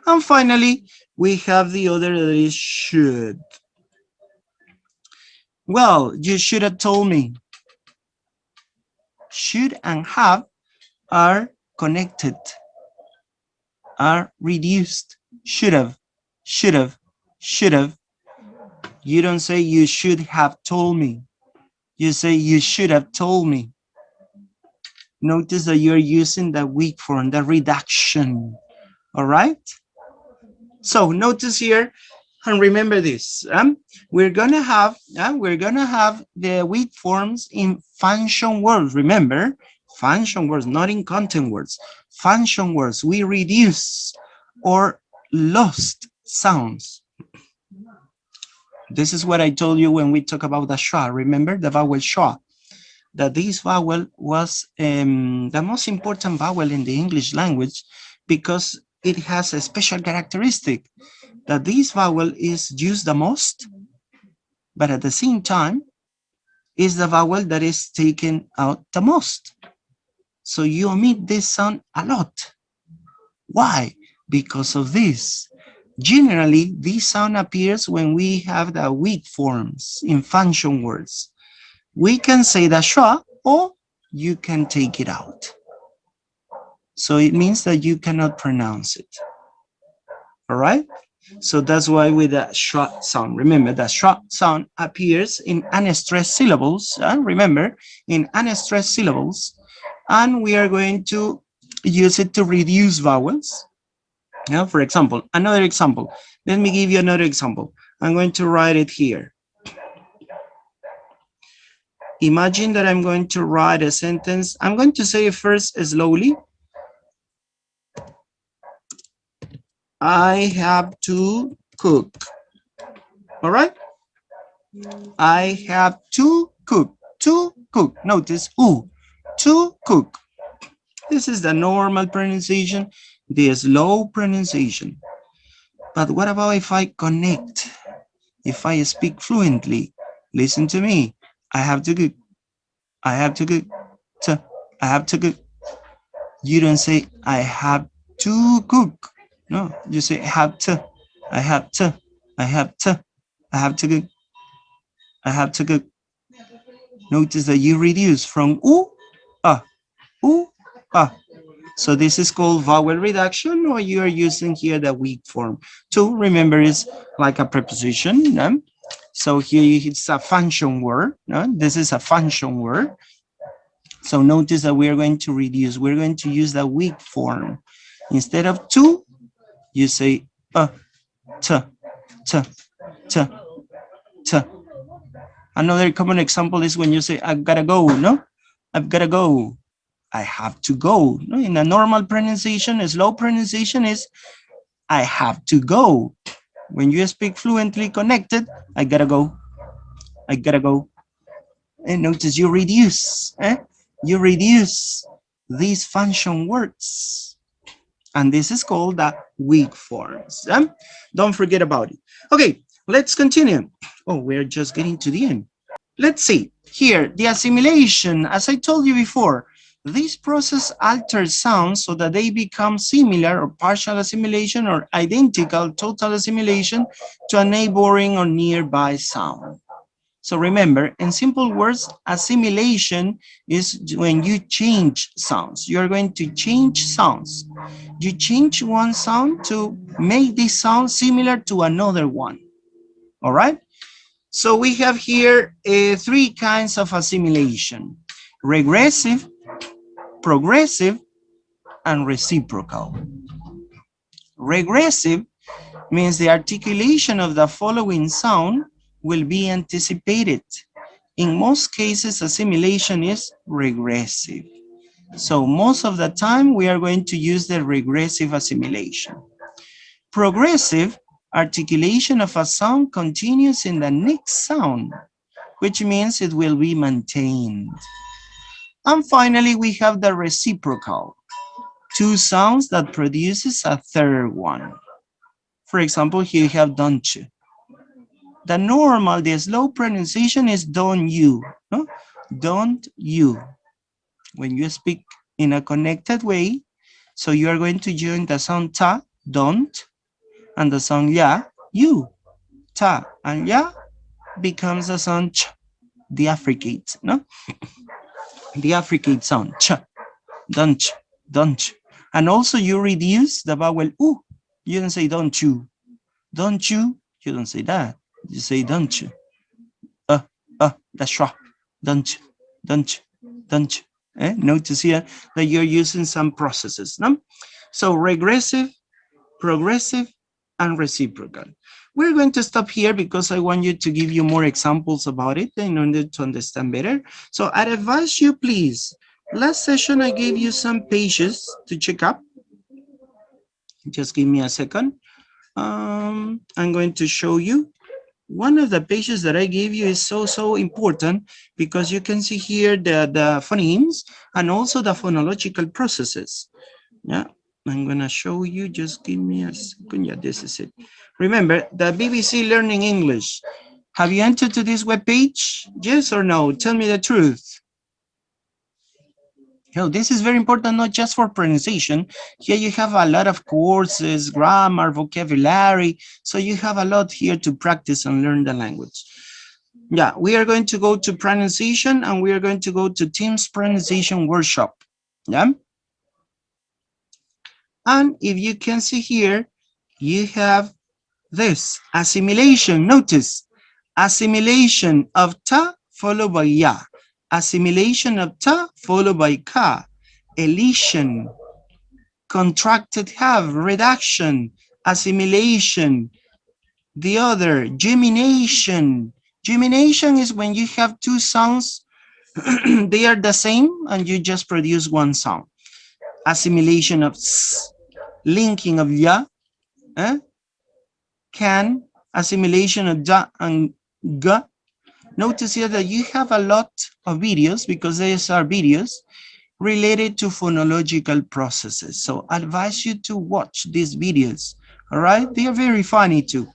And finally, we have the other that is should. Well, you should have told me. Should and have are connected, are reduced. Should have, should have, should have. You don't say you should have told me. You say you should have told me. Notice that you're using the weak form, the reduction. All right? So notice here, and remember this. We're gonna have the weak forms in function words. Remember, function words, not in content words. Function words, we reduce or lost sounds. This is what I told you when we talk about the schwa. Remember the vowel schwa? That this vowel was the most important vowel in the English language because it has a special characteristic that this vowel is used the most, but at the same time is the vowel that is taken out the most. So you omit this sound a lot. Why? Because of this. Generally, this sound appears when we have the weak forms in function words. We can say the schwa or you can take it out. So it means that you cannot pronounce it. All right? So that's why with the schwa sound, remember the schwa sound appears in unstressed syllables. Remember, in unstressed syllables, and we are going to use it to reduce vowels. Now, for example, another example. Let me give you another example. I'm going to write it here. Imagine that I'm going to write a sentence. I'm going to say it first slowly. I have to cook. All right? I have to cook. To cook. Notice, to cook. This is the normal pronunciation, the slow pronunciation. But what about if I connect? If I speak fluently? Listen to me. I have to cook. I have to cook. I have to cook. You don't say I have to cook. No, you say I have to. I have to. I have to. I have to cook. I have to cook. Notice that you reduce from ooh, ah, ooh, ah. So this is called vowel reduction, or you are using here the weak form. To, remember, is like a preposition. No? So here it's a function word. No? This is a function word. So notice that we are going to reduce. We're going to use the weak form. Instead of to, you say t. Another common example is when you say, I've got to go, no? I've got to go. I have to go. No? In a normal pronunciation, a slow pronunciation is, I have to go. When you speak fluently connected, I gotta go. I gotta go. And notice you reduce. You reduce these function words. And this is called the weak forms. Don't forget about it. Okay, let's continue. Oh, we're just getting to the end. let's see. Here, the assimilation, as I told you before, this process alters sounds so that they become similar or partial assimilation or identical total assimilation to a neighboring or nearby sound. So remember, in simple words, assimilation is when you change sounds. You're going to change sounds. You change one sound to make this sound similar to another one. All right? So we have here three kinds of assimilation: regressive, progressive, and reciprocal. Regressive means the articulation of the following sound will be anticipated. In most cases, assimilation is regressive. So most of the time, we are going to use the regressive assimilation. Progressive articulation of a sound continues in the next sound, which means it will be maintained. And finally, we have the reciprocal, two sounds that produces a third one. For example, here you have don't you. The normal, the slow pronunciation is don't you, no? Don't you. When you speak in a connected way, so you are going to join the sound ta, don't, and the sound ya, you. Ta and ya becomes the sound ch, the affricate, no? The affricate sound, ch, don't, don't. And also you reduce the vowel u. You don't say don't you. Don't you don't say that. You say don't you. That's right. Don't you, don't you, don't you. Notice here that you're using some processes, no? So regressive, progressive, and reciprocal. We're going to stop here because I want you to give you more examples about it in order to understand better. So I'd advise you, please. Last session, I gave you some pages to check up. Just give me a second. I'm going to show you. One of the pages that I gave you is so important because you can see here the phonemes and also the phonological processes. Yeah, I'm gonna show you. Just give me a second. Yeah, this is it. Remember, the BBC Learning English. Have you entered to this web page? Yes or no? Tell me the truth. This is very important, not just for pronunciation. Here you have a lot of courses, grammar, vocabulary. So you have a lot here to practice and learn the language. Yeah, we are going to go to pronunciation and we are going to go to Teams Pronunciation Workshop. Yeah. And if you can see here, you have this assimilation. Notice assimilation of ta followed by ya. Assimilation of ta followed by ka. Elision, contracted have, reduction, assimilation. The other, gemination. Gemination is when you have two sounds, they are the same, and you just produce one sound. Assimilation of s, linking of ya, can, assimilation of da and ga. Notice here that you have a lot of videos, because these are videos related to phonological processes. So I advise you to watch these videos. All right, they are very funny too.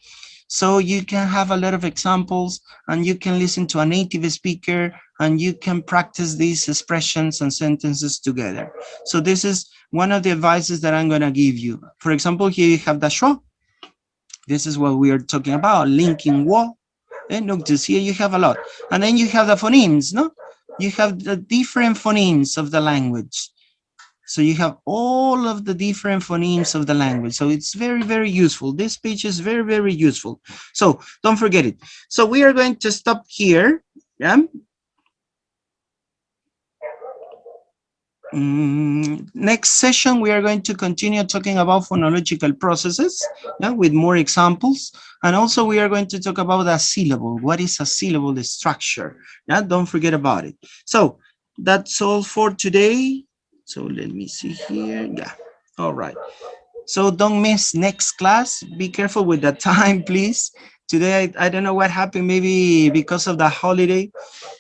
So you can have a lot of examples and you can listen to a native speaker and you can practice these expressions and sentences together. So this is one of the advices that I'm going to give you. For example, here you have the show. This is what we are talking about, linking wa. And notice here you have a lot. And then you have the phonemes, no? You have the different phonemes of the language. So you have all of the different phonemes of the language. So it's very useful. This page is very useful. So don't forget it. So we are going to stop here. Yeah. Next session, we are going to continue talking about phonological processes, yeah, with more examples. And also we are going to talk about a syllable. What is a syllable, the structure? Yeah, don't forget about it. So that's all for today. So let me see here. Yeah, all right. So don't miss next class. Be careful with the time, please. Today, I don't know what happened, maybe because of the holiday,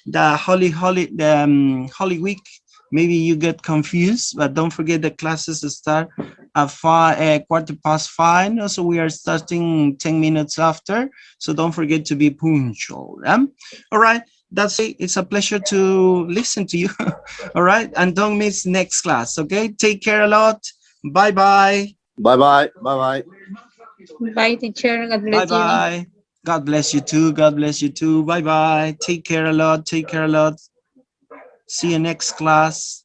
the Holy Week. Maybe you get confused, but don't forget the classes start at 5:15. Also, we are starting 10 minutes after, so don't forget to be punctual. All right, That's it. It's a pleasure to listen to you. All right. And don't miss next class. Okay. Take care a lot. Bye-bye. Bye-bye. Bye-bye. Bye, teacher. God bless you. Bye-bye. God bless you too. God bless you too. Bye-bye. Take care a lot. Take care a lot. See you next class.